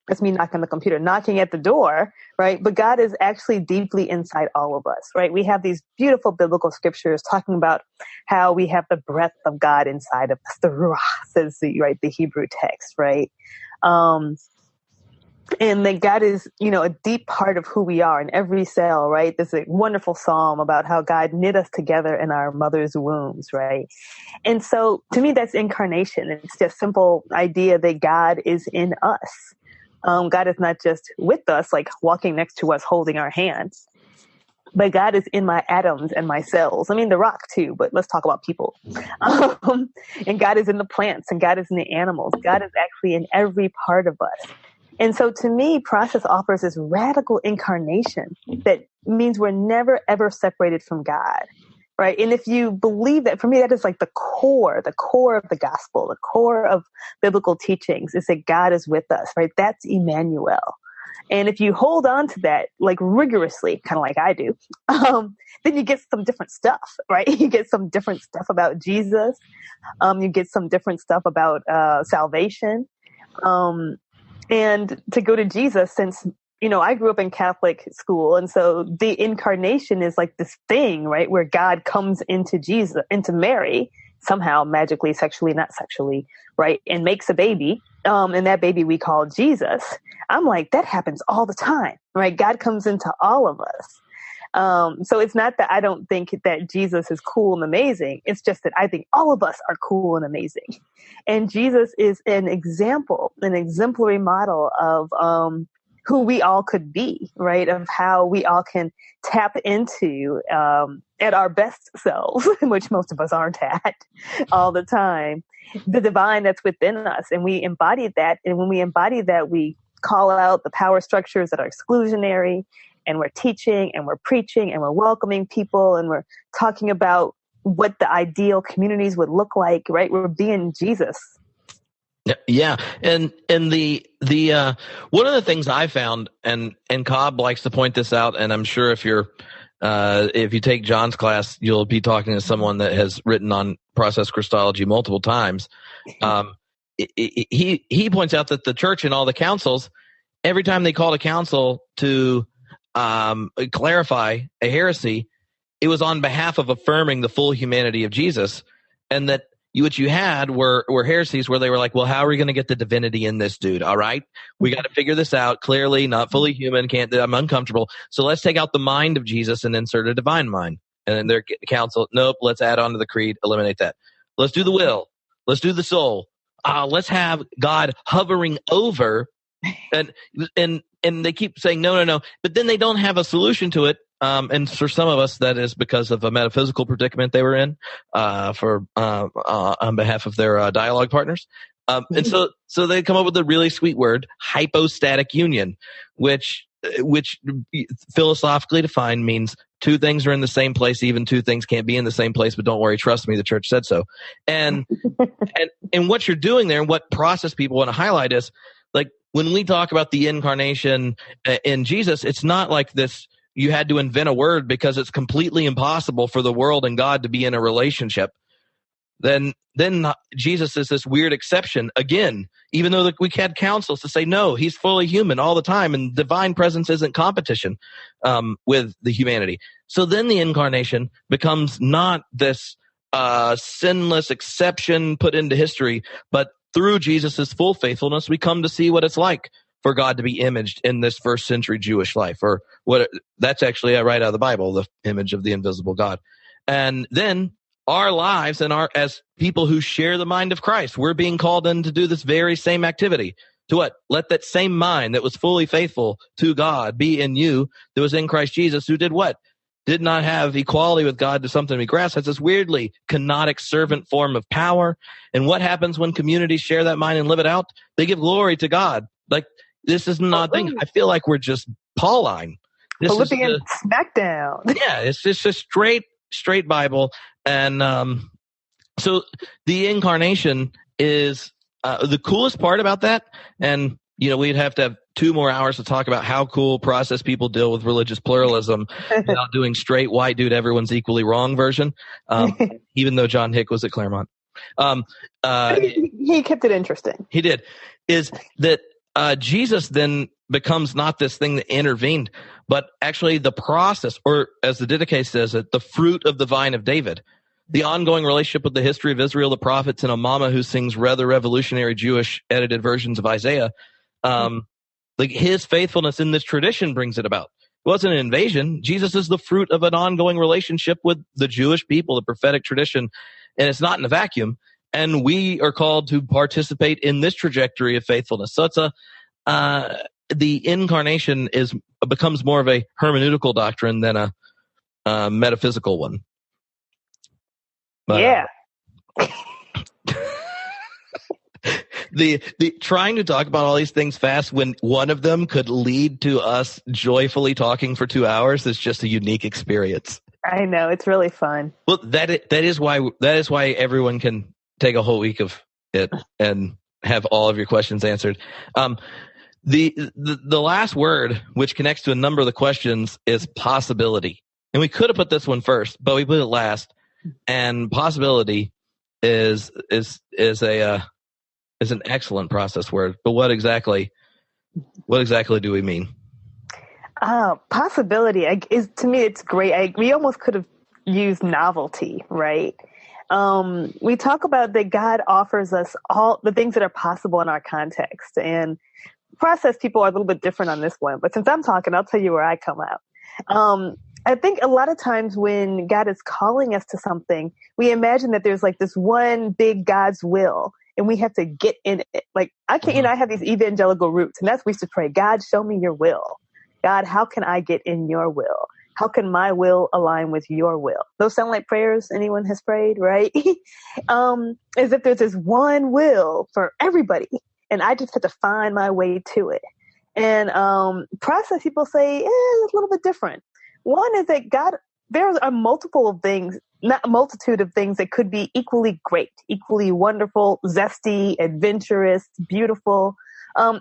that's me knocking on the computer, knocking at the door, right? But God is actually deeply inside all of us, right? We have these beautiful biblical scriptures talking about how we have the breath of God inside of us. The ruach says the Hebrew text, right? And that God is, a deep part of who we are in every cell, right? There's a wonderful psalm about how God knit us together in our mother's wombs, right? And so to me, that's incarnation. It's just simple idea that God is in us. God is not just with us, like walking next to us, holding our hands, but God is in my atoms and my cells. I mean, the rock too, but let's talk about people. And God is in the plants, and God is in the animals. God is actually in every part of us. And so to me, process offers this radical incarnation that means we're never, ever separated from God. Right. And if you believe that, for me, that is like the core of the gospel, the core of biblical teachings is that God is with us. Right. That's Emmanuel. And if you hold on to that, like rigorously, kind of like I do, then you get some different stuff. Right. You get some different stuff about Jesus. You get some different stuff about salvation. And to go to Jesus, since I grew up in Catholic school. And so the incarnation is like this thing, right? Where God comes into Mary, somehow magically, sexually, not sexually, right? And makes a baby. And that baby we call Jesus. I'm like, that happens all the time, right? God comes into all of us. So it's not that I don't think that Jesus is cool and amazing. It's just that I think all of us are cool and amazing. And Jesus is an example, an exemplary model of, who we all could be, right? Of how we all can tap into at our best selves, which most of us aren't at all the time, the divine that's within us. And we embody that. And when we embody that, we call out the power structures that are exclusionary, and we're teaching and we're preaching and we're welcoming people and we're talking about what the ideal communities would look like, right? We're being Jesus. Yeah. And the one of the things I found, and Cobb likes to point this out, and I'm sure if you take John's class, you'll be talking to someone that has written on process Christology multiple times. He points out that the church and all the councils, every time they called a council to clarify a heresy, it was on behalf of affirming the full humanity of Jesus, and that what you had were heresies where they were like, well, how are we going to get the divinity in this dude? All right, we got to figure this out. Clearly not fully human. I'm uncomfortable. So let's take out the mind of Jesus and insert a divine mind. And then their council, nope, let's add on to the creed, eliminate that. Let's do the will. Let's do the soul. Let's have God hovering over. And they keep saying, no. But then they don't have a solution to it. And for some of us, that is because of a metaphysical predicament they were in on behalf of their dialogue partners. And so they come up with a really sweet word, hypostatic union, which philosophically defined means two things are in the same place, even two things can't be in the same place, but don't worry, trust me, the church said so. And what you're doing there and what process people want to highlight is, like, when we talk about the incarnation in Jesus, it's not like this, you had to invent a word because it's completely impossible for the world and God to be in a relationship. Then Jesus is this weird exception again, even though we had councils to say, no, he's fully human all the time, and divine presence isn't competition with the humanity. So then the incarnation becomes not this sinless exception put into history, but through Jesus' full faithfulness, we come to see what it's like for God to be imaged in this first century Jewish life, or that's actually right out of the Bible, the image of the invisible God. And then our lives and as people who share the mind of Christ, we're being called in to do this very same activity. To what? Let that same mind that was fully faithful to God be in you, that was in Christ Jesus, who did what? did not have equality with God to something to be grasped. Has this weirdly kenotic servant form of power. And what happens when communities share that mind and live it out? They give glory to God. Like, this is not thing. I feel like we're just Pauline. This Philippian smackdown. Yeah, it's just a straight Bible. And so the incarnation is the coolest part about that. And, we'd have to have 2 more hours to talk about how cool process people deal with religious pluralism without doing straight white dude, everyone's equally wrong version, even though John Hick was at Claremont. He kept it interesting. He did. Is that Jesus then becomes not this thing that intervened, but actually the process, or as the Didache says it, the fruit of the vine of David. The ongoing relationship with the history of Israel, the prophets, and a mama who sings rather revolutionary Jewish edited versions of Isaiah. Like his faithfulness in this tradition brings it about. It wasn't an invasion. Jesus is the fruit of an ongoing relationship with the Jewish people, the prophetic tradition, and it's not in a vacuum. And we are called to participate in this trajectory of faithfulness. So it's the incarnation becomes more of a hermeneutical doctrine than a metaphysical one. But, yeah. The trying to talk about all these things fast when one of them could lead to us joyfully talking for 2 hours is just a unique experience. I know, it's really fun. Well, that is why everyone can take a whole week of it and have all of your questions answered. The last word, which connects to a number of the questions, is possibility. And we could have put this one first, but we put it last. And possibility is an excellent process word. But what exactly do we mean? Possibility is, to me, it's great. We almost could have used novelty, right? We talk about that God offers us all the things that are possible in our context, and process people are a little bit different on this one. But since I'm talking, I'll tell you where I come out. I think a lot of times when God is calling us to something, we imagine that there's like this one big God's will, and we have to get in it. Like I have these evangelical roots, and that's we used to pray, God, show me your will. God, how can I get in your will? How can my will align with your will? Those sound like prayers anyone has prayed, right? As if there's this one will for everybody, and I just have to find my way to it. And process people say, it's a little bit different. One is that God, there are multiple of things, not a multitude of things that could be equally great, equally wonderful, zesty, adventurous, beautiful.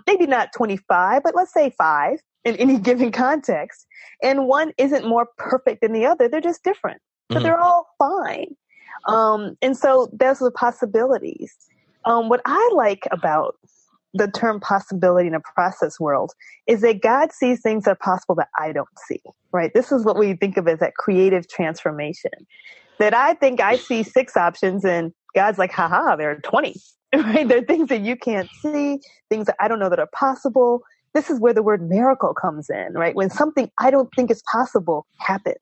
Maybe not 25, but let's say 5 in any given context. And one isn't more perfect than the other. They're just different, but they're all fine. And so there's the possibilities. What I like about the term possibility in a process world is that God sees things that are possible that I don't see, right? This is what we think of as that creative transformation. That I think I see 6 options and God's like, haha, there are 20, right? There are things that you can't see, things that I don't know that are possible. This is where the word miracle comes in, right? When something I don't think is possible happens,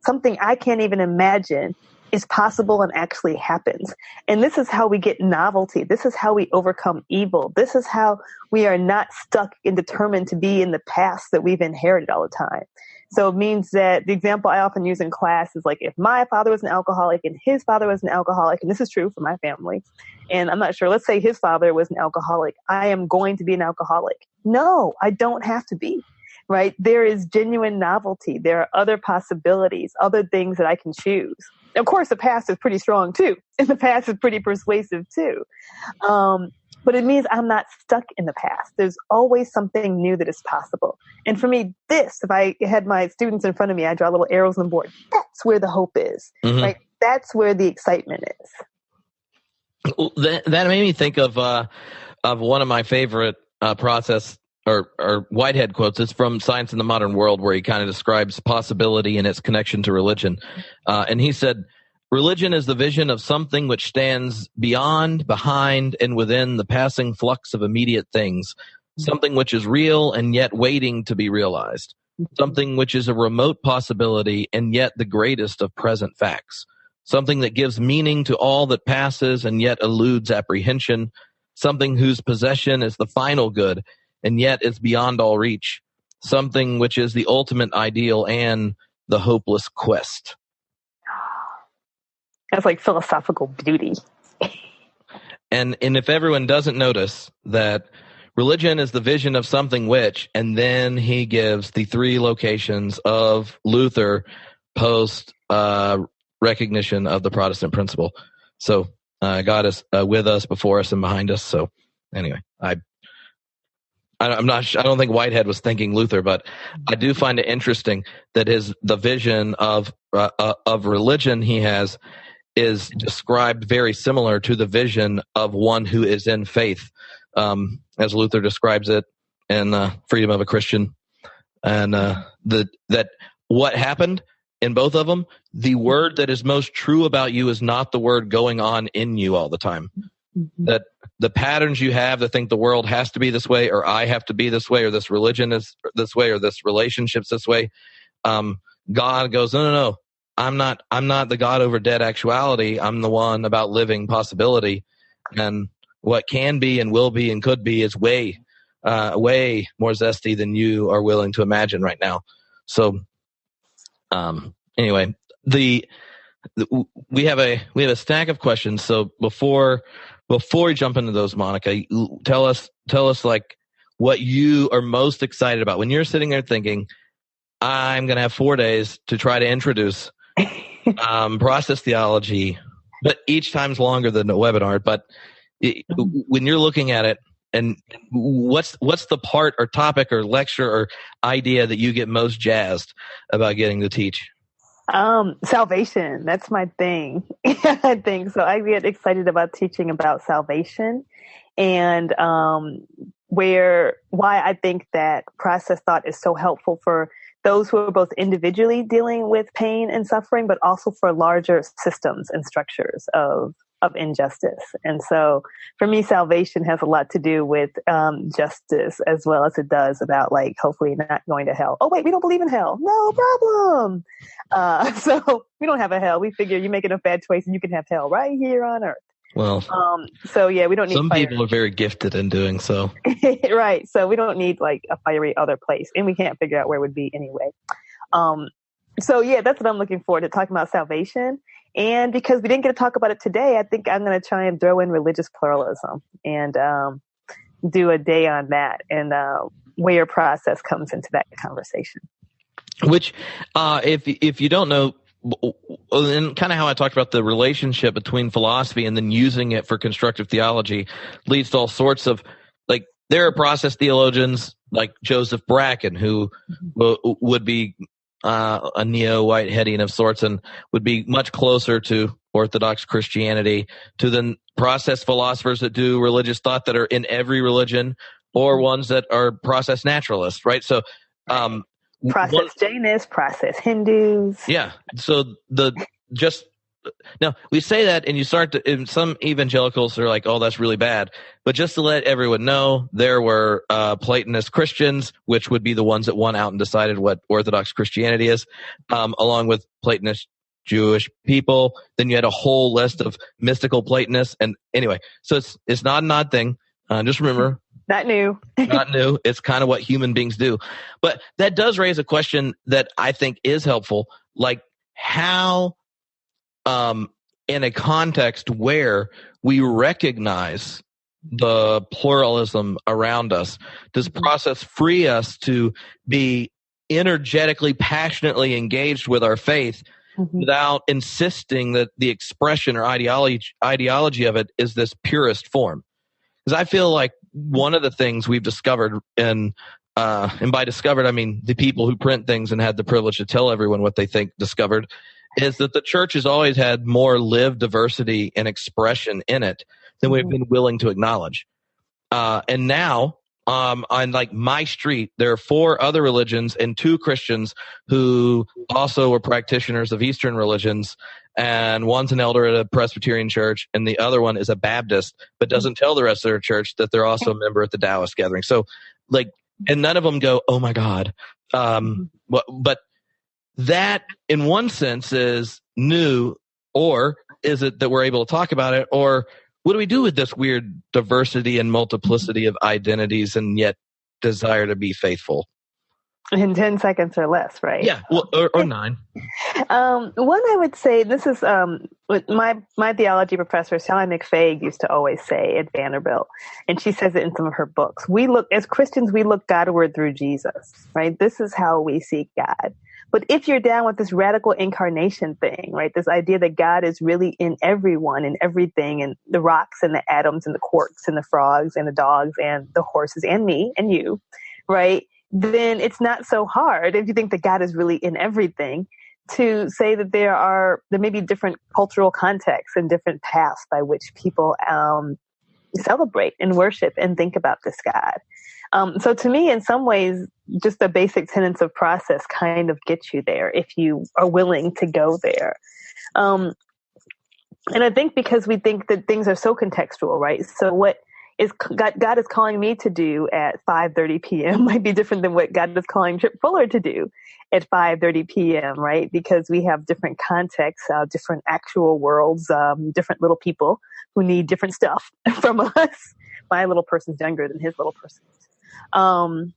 something I can't even imagine is possible and actually happens. And this is how we get novelty. This is how we overcome evil. This is how we are not stuck and determined to be in the past that we've inherited all the time. So it means that the example I often use in class is like, if my father was an alcoholic and his father was an alcoholic, and this is true for my family, and I'm not sure, let's say his father was an alcoholic, I am going to be an alcoholic. No, I don't have to be, right? There is genuine novelty. There are other possibilities, other things that I can choose. Of course, the past is pretty strong too, and the past is pretty persuasive too. But it means I'm not stuck in the past. There's always something new that is possible. And for me, if I had my students in front of me, I draw little arrows on the board. That's where the hope is, right? That's where the excitement is. Well, that made me think of one of my favorite process or Whitehead quotes. It's from Science in the Modern World, where he kind of describes possibility and its connection to religion. And he said, religion is the vision of something which stands beyond, behind, and within the passing flux of immediate things, something which is real and yet waiting to be realized, something which is a remote possibility and yet the greatest of present facts, something that gives meaning to all that passes and yet eludes apprehension, something whose possession is the final good and yet is beyond all reach, something which is the ultimate ideal and the hopeless quest. That's like philosophical beauty. And if everyone doesn't notice that religion is the vision of something which, and then he gives the 3 locations of Luther post recognition of the Protestant principle. So God is with us, before us, and behind us. So anyway, I'm not sure, I don't think Whitehead was thinking Luther, but I do find it interesting that the vision of religion he has is described very similar to the vision of one who is in faith, as Luther describes it in Freedom of a Christian. And that what happened in both of them, the word that is most true about you is not the word going on in you all the time. Mm-hmm. That the patterns you have to think the world has to be this way, or I have to be this way, or this religion is this way, or this relationship's this way. God goes, no. I'm not the God over dead actuality. I'm the one about living possibility. And what can be and will be and could be is way more zesty than you are willing to imagine right now. So, anyway, we have a stack of questions. So before we jump into those, Monica, tell us like what you are most excited about when you're sitting there thinking, I'm going to have 4 days to try to introduce process theology, but each time's longer than a webinar. But when you're looking at it, and what's the part or topic or lecture or idea that you get most jazzed about getting to teach? Salvation. That's my thing. I think so. I get excited about teaching about salvation, and why I think that process thought is so helpful for those who are both individually dealing with pain and suffering, but also for larger systems and structures of injustice. And so for me, salvation has a lot to do with justice, as well as it does about like hopefully not going to hell. Oh wait, we don't believe in hell. No problem. So we don't have a hell. We figure you make enough bad choices and you can have hell right here on earth. Well, so yeah, we don't need some fire. people are very gifted in doing so. Right. So we don't need like a fiery other place, and we can't figure out where it would be anyway. So yeah, that's what I'm looking forward to, talking about salvation. And because we didn't get to talk about it today, I think I'm going to try and throw in religious pluralism and do a day on that, and where process comes into that conversation. Which, if you don't know, and kind of how I talked about the relationship between philosophy and then using it for constructive theology leads to all sorts of, like, there are process theologians like Joseph Bracken who would be a neo-Whiteheadian of sorts and would be much closer to Orthodox Christianity, to the process philosophers that do religious thought that are in every religion, or ones that are process naturalists, right? So, process Jainists, process Hindus. Yeah. So now we say that, and you start to, and some evangelicals are like, oh, that's really bad. But just to let everyone know, there were Platonist Christians, which would be the ones that won out and decided what Orthodox Christianity is, along with Platonist Jewish people. Then you had a whole list of mystical Platonists. And anyway, so it's not an odd thing. Just remember, not new. Not new. It's kind of what human beings do. But that does raise a question that I think is helpful, like how, in a context where we recognize the pluralism around us, does process free us to be energetically, passionately engaged with our faith without insisting that the expression or ideology of it is this purest form? Because I feel like one of the things we've discovered, and by discovered, I mean the people who print things and had the privilege to tell everyone what they think discovered, is that the church has always had more lived diversity and expression in it than we've been willing to acknowledge. And now, on like my street, there are 4 other religions and 2 Christians who also were practitioners of Eastern religions. And one's an elder at a Presbyterian church, and the other one is a Baptist, but doesn't tell the rest of their church that they're also a member at the Taoist gathering. So, like, and none of them go, "Oh my God!" But that, in one sense, is new, or is it that we're able to talk about it, or what do we do with this weird diversity and multiplicity of identities, and yet desire to be faithful? In 10 seconds or less, right? Yeah, well, or 9. One I would say, this is what my theology professor, Sally McFague, used to always say at Vanderbilt, and she says it in some of her books. As Christians, we look Godward through Jesus, right? This is how we see God. But if you're down with this radical incarnation thing, right, this idea that God is really in everyone and everything, and the rocks and the atoms and the quarks and the frogs and the dogs and the horses and me and you, right, then it's not so hard, if you think that God is really in everything, to say that there may be different cultural contexts and different paths by which people celebrate and worship and think about this God. So to me, in some ways, just the basic tenets of process kind of get you there if you are willing to go there. And I think because we think that things are so contextual, right? So what is God is calling me to do at 5:30 p.m. might be different than what God is calling Trip Fuller to do at 5:30 p.m., right? Because we have different contexts, different actual worlds, different little people who need different stuff from us. My little person's younger than his little person. That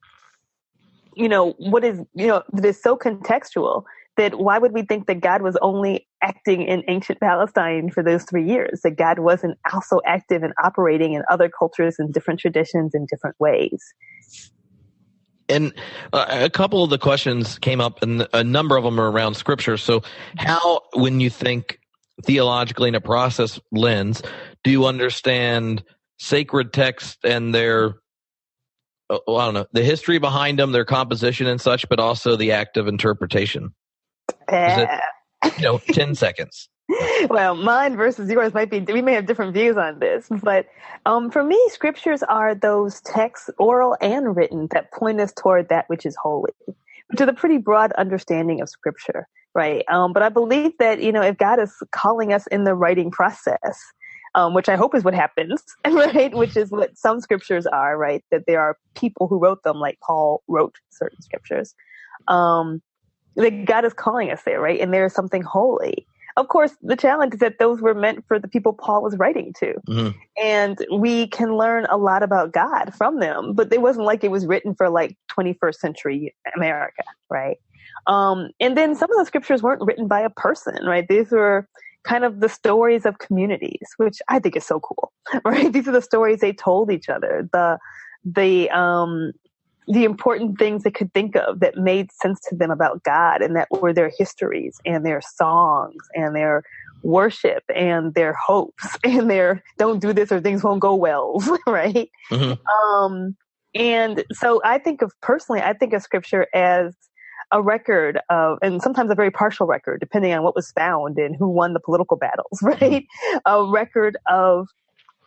is so contextual that why would we think that God was only acting in ancient Palestine for those 3 years, that God wasn't also active and operating in other cultures and different traditions in different ways? And a couple of the questions came up, and a number of them are around Scripture. So how, when you think theologically in a process lens, do you understand sacred text and their, the history behind them, their composition and such, but also the act of interpretation? Is it, 10 seconds? Well, mine versus yours we may have different views on this, but for me, scriptures are those texts, oral and written, that point us toward that which is holy, which is a pretty broad understanding of scripture, right? But I believe that, if God is calling us in the writing process, which I hope is what happens, right? Which is what some scriptures are, right? That there are people who wrote them, like Paul wrote certain scriptures. That God is calling us there, right? And there is something holy. Of course, the challenge is that those were meant for the people Paul was writing to. Mm-hmm. And we can learn a lot about God from them, but it wasn't like it was written for like 21st century America, right? And then some of the scriptures weren't written by a person, right? These were kind of the stories of communities, which I think is so cool, right? These are the stories they told each other, the important things they could think of that made sense to them about God, and that were their histories and their songs and their worship and their hopes and their don't do this or things won't go well, right? Mm-hmm. And so I think of scripture as a record of, and sometimes a very partial record, depending on what was found and who won the political battles, right? A record of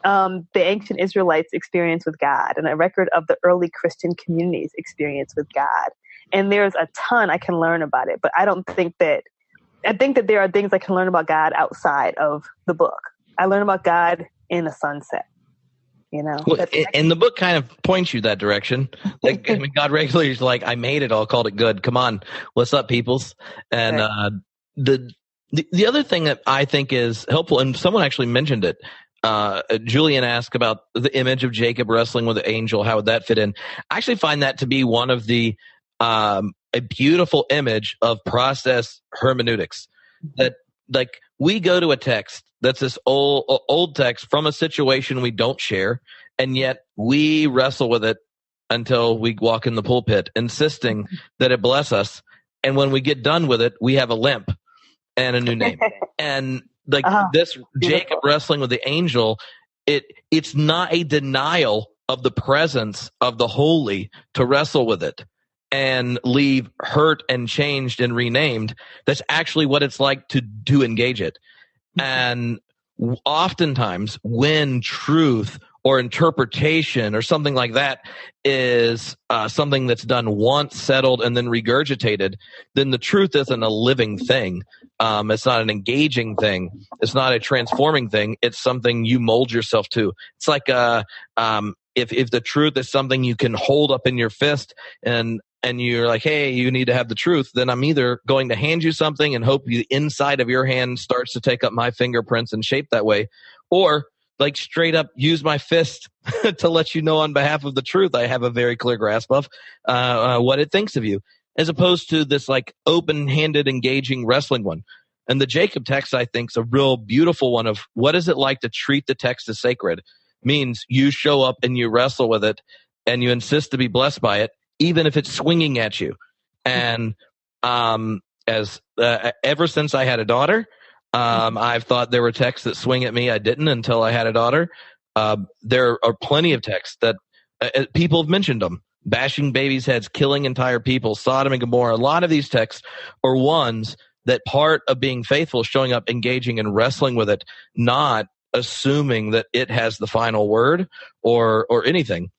the ancient Israelites' experience with God, and a record of the early Christian community's experience with God. And there's a ton I can learn about it, but I think that there are things I can learn about God outside of the book. I learn about God in the sunset, Well, and the book kind of points you that direction. Like, God regularly is like, I made it all, called it good. Come on, what's up, peoples? And right. The other thing that I think is helpful, and someone actually mentioned it, Julian asked about the image of Jacob wrestling with the angel. How would that fit in? I actually find that to be one of the a beautiful image of process hermeneutics. That, like, we go to a text that's this old text from a situation we don't share, and yet we wrestle with it until we walk in the pulpit, insisting that it bless us. And when we get done with it, we have a limp and a new name. And this Jacob wrestling with the angel, it's not a denial of the presence of the holy to wrestle with it and leave hurt and changed and renamed. That's actually what it's like to engage it. And oftentimes when truth or interpretation or something like that is something that's done once, settled, and then regurgitated, then the truth isn't a living thing. It's not an engaging thing. It's not a transforming thing. It's something you mold yourself to. It's like if the truth is something you can hold up in your fist and you're like, hey, you need to have the truth, then I'm either going to hand you something and hope the inside of your hand starts to take up my fingerprints and shape that way, or like straight up use my fist to let you know on behalf of the truth. I have a very clear grasp of what it thinks of you, as opposed to this like open-handed, engaging wrestling one. And the Jacob text, I think, is a real beautiful one of what is it like to treat the text as sacred. Means you show up and you wrestle with it and you insist to be blessed by it, even if it's swinging at you. And ever since I had a daughter, I've thought there were texts that swing at me. I didn't until I had a daughter. There are plenty of texts that people have mentioned them. Bashing babies' heads, killing entire people, Sodom and Gomorrah. A lot of these texts are ones that part of being faithful is showing up, engaging, and wrestling with it, not assuming that it has the final word or anything.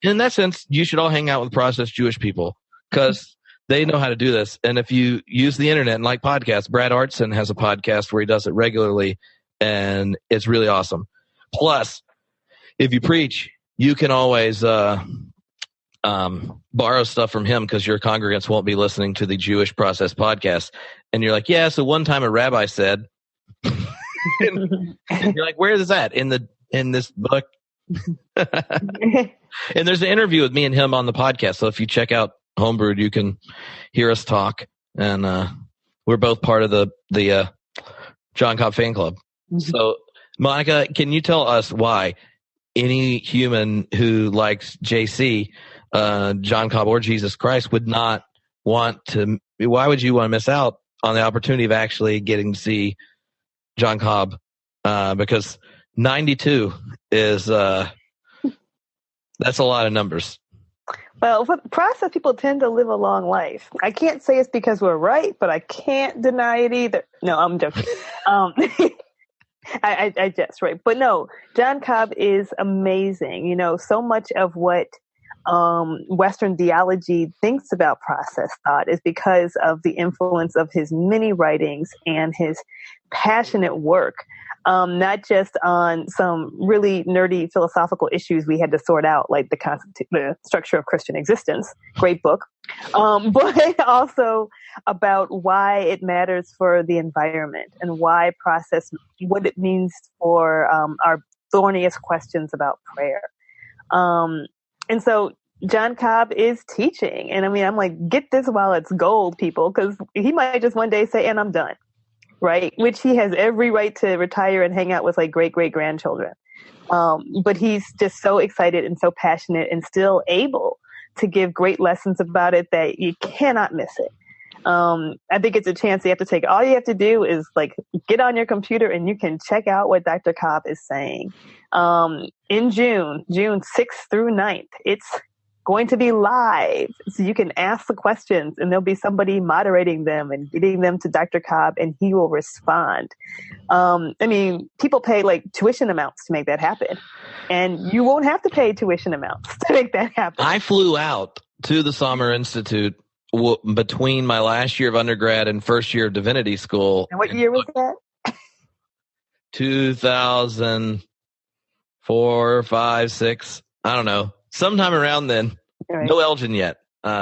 In that sense, you should all hang out with processed Jewish people because they know how to do this. And if you use the internet and like podcasts, Brad Artson has a podcast where he does it regularly, and it's really awesome. Plus, if you preach, you can always borrow stuff from him because your congregants won't be listening to the Jewish Process podcast. And you're like, yeah, so one time a rabbi said, and you're like, where is that in this book? And there's an interview with me and him on the podcast. So if you check out Homebrewed, you can hear us talk. And we're both part of the John Cobb fan club. So Monica, can you tell us why any human who likes JC, John Cobb or Jesus Christ would not want to, why would you want to miss out on the opportunity of actually getting to see John Cobb? Because 92 is, that's a lot of numbers. Well, for the process, people tend to live a long life. I can't say it's because we're right, but I can't deny it either. No, I'm joking. I just, right. But no, John Cobb is amazing. You know, so much of what Western theology thinks about process thought is because of the influence of his many writings and his passionate work, not just on some really nerdy philosophical issues we had to sort out, like the structure of Christian existence, great book, but also about why it matters for the environment and why process, what it means for our thorniest questions about prayer. And so John Cobb is teaching. And I mean, I'm like, get this while it's gold, people, because he might just one day say, and I'm done, right? Which he has every right to retire and hang out with like great-great-grandchildren. But he's just so excited and so passionate and still able to give great lessons about it that you cannot miss it. I think it's a chance you have to take. All you have to do is like get on your computer and you can check out what Dr. Cobb is saying. In June 6th through 9th, it's going to be live. So you can ask the questions and there'll be somebody moderating them and getting them to Dr. Cobb and he will respond. I mean, people pay like tuition amounts to make that happen. And you won't have to pay tuition amounts to make that happen. I flew out to the Sommer Institute between my last year of undergrad and first year of divinity school. And what year was that? 2004, 5, 6. I don't know. Sometime around then. Right. No Elgin yet.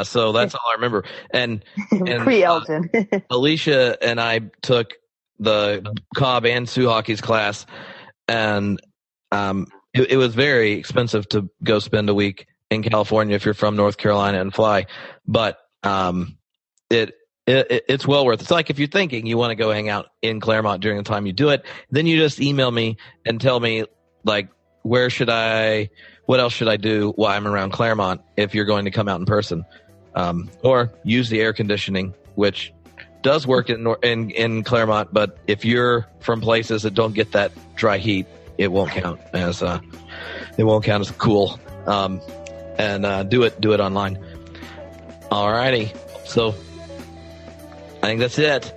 So that's all I remember. And pre-Elgin. Alicia and I took the Cobb and Suhaki's class, and it was very expensive to go spend a week in California if you're from North Carolina and fly. But it's well worth it. It's like if you're thinking you want to go hang out in Claremont during the time you do it, then you just email me and tell me like, what else should I do while I'm around Claremont if you're going to come out in person? Or use the air conditioning, which does work in Claremont, but if you're from places that don't get that dry heat, it won't count as cool. And do it online. Alrighty. So I think that's it.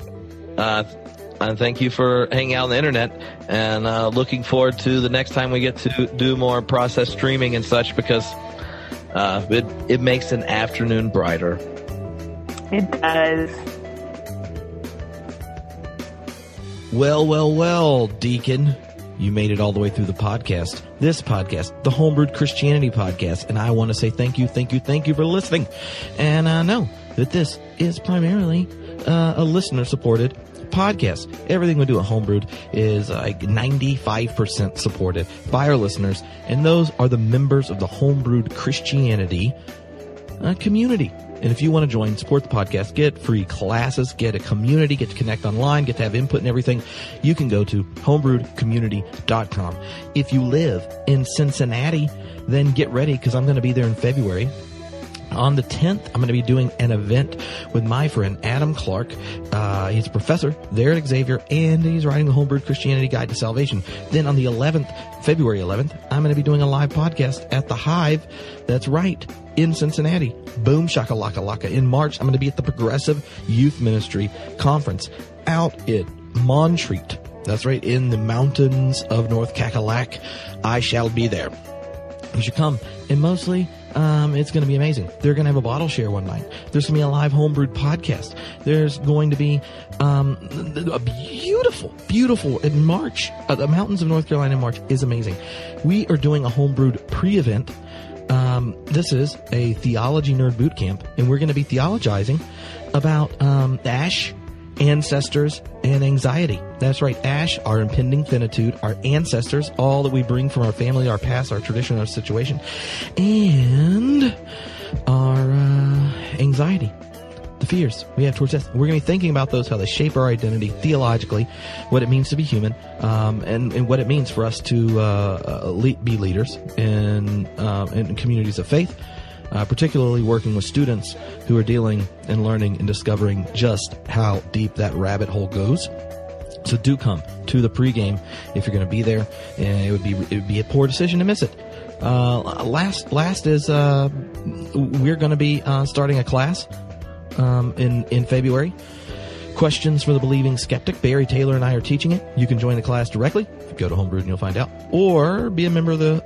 And thank you for hanging out on the internet, and looking forward to the next time we get to do more process streaming and such, because it makes an afternoon brighter. It does. Well, Deacon. You made it all the way through the podcast. This podcast, the Homebrewed Christianity podcast. And I want to say thank you for listening. And no, that this is primarily a listener-supported podcast. Everything we do at Homebrewed is like 95% supported by our listeners, and those are the members of the Homebrewed Christianity community. And if you want to join, support the podcast, get free classes, get a community, get to connect online, get to have input and everything, you can go to homebrewedcommunity.com. If you live in Cincinnati, then get ready, because I'm going to be there in February. On the 10th, I'm going to be doing an event with my friend Adam Clark. He's a professor there at Xavier, and he's writing the Homebrewed Christianity Guide to Salvation. Then on the 11th, February 11th, I'm going to be doing a live podcast at the Hive. That's right, in Cincinnati. Boom shakalaka laka. In March, I'm going to be at the Progressive Youth Ministry Conference out at Montreat. That's right, in the mountains of North Cackalack. I shall be there. You should come. And mostly, it's going to be amazing. They're going to have a bottle share one night. There's going to be a live Homebrewed podcast. There's going to be a beautiful in March. The mountains of North Carolina in March is amazing. We are doing a Homebrewed pre-event. This is a Theology Nerd boot camp, and we're going to be theologizing about ash, ancestors, and anxiety. That's right, ash, our impending finitude, our ancestors, all that we bring from our family, our past, our tradition, our situation, and our anxiety, the fears we have towards death. We're going to be thinking about those, how they shape our identity theologically, what it means to be human, and what it means for us to be leaders in communities of faith. Particularly working with students who are dealing and learning and discovering just how deep that rabbit hole goes. So do come to the pregame if you're going to be there, and it would be a poor decision to miss it. Last is we're going to be starting a class in February. Questions for the Believing Skeptic. Barry Taylor and I are teaching it. You can join the class directly. Go to Homebrewed and you'll find out, or be a member of the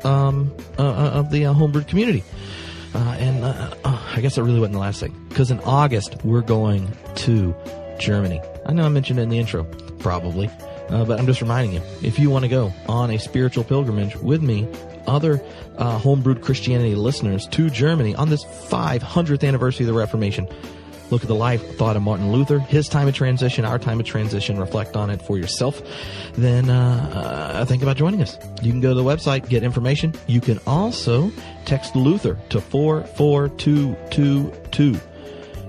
Homebrewed community. I guess that really wasn't the last thing, because in August we're going to Germany. I know I mentioned it in the intro, probably, but I'm just reminding you, if you want to go on a spiritual pilgrimage with me, other Homebrewed Christianity listeners to Germany on this 500th anniversary of the Reformation, look at the life thought of Martin Luther, his time of transition, our time of transition, reflect on it for yourself, then think about joining us. You can go to the website, get information. You can also text Luther to 44222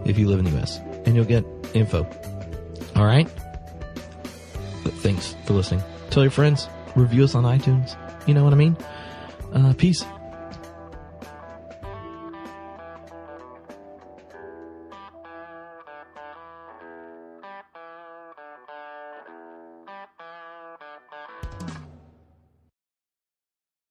if you live in the U.S., and you'll get info. All right? But thanks for listening. Tell your friends. Review us on iTunes. You know what I mean? Peace.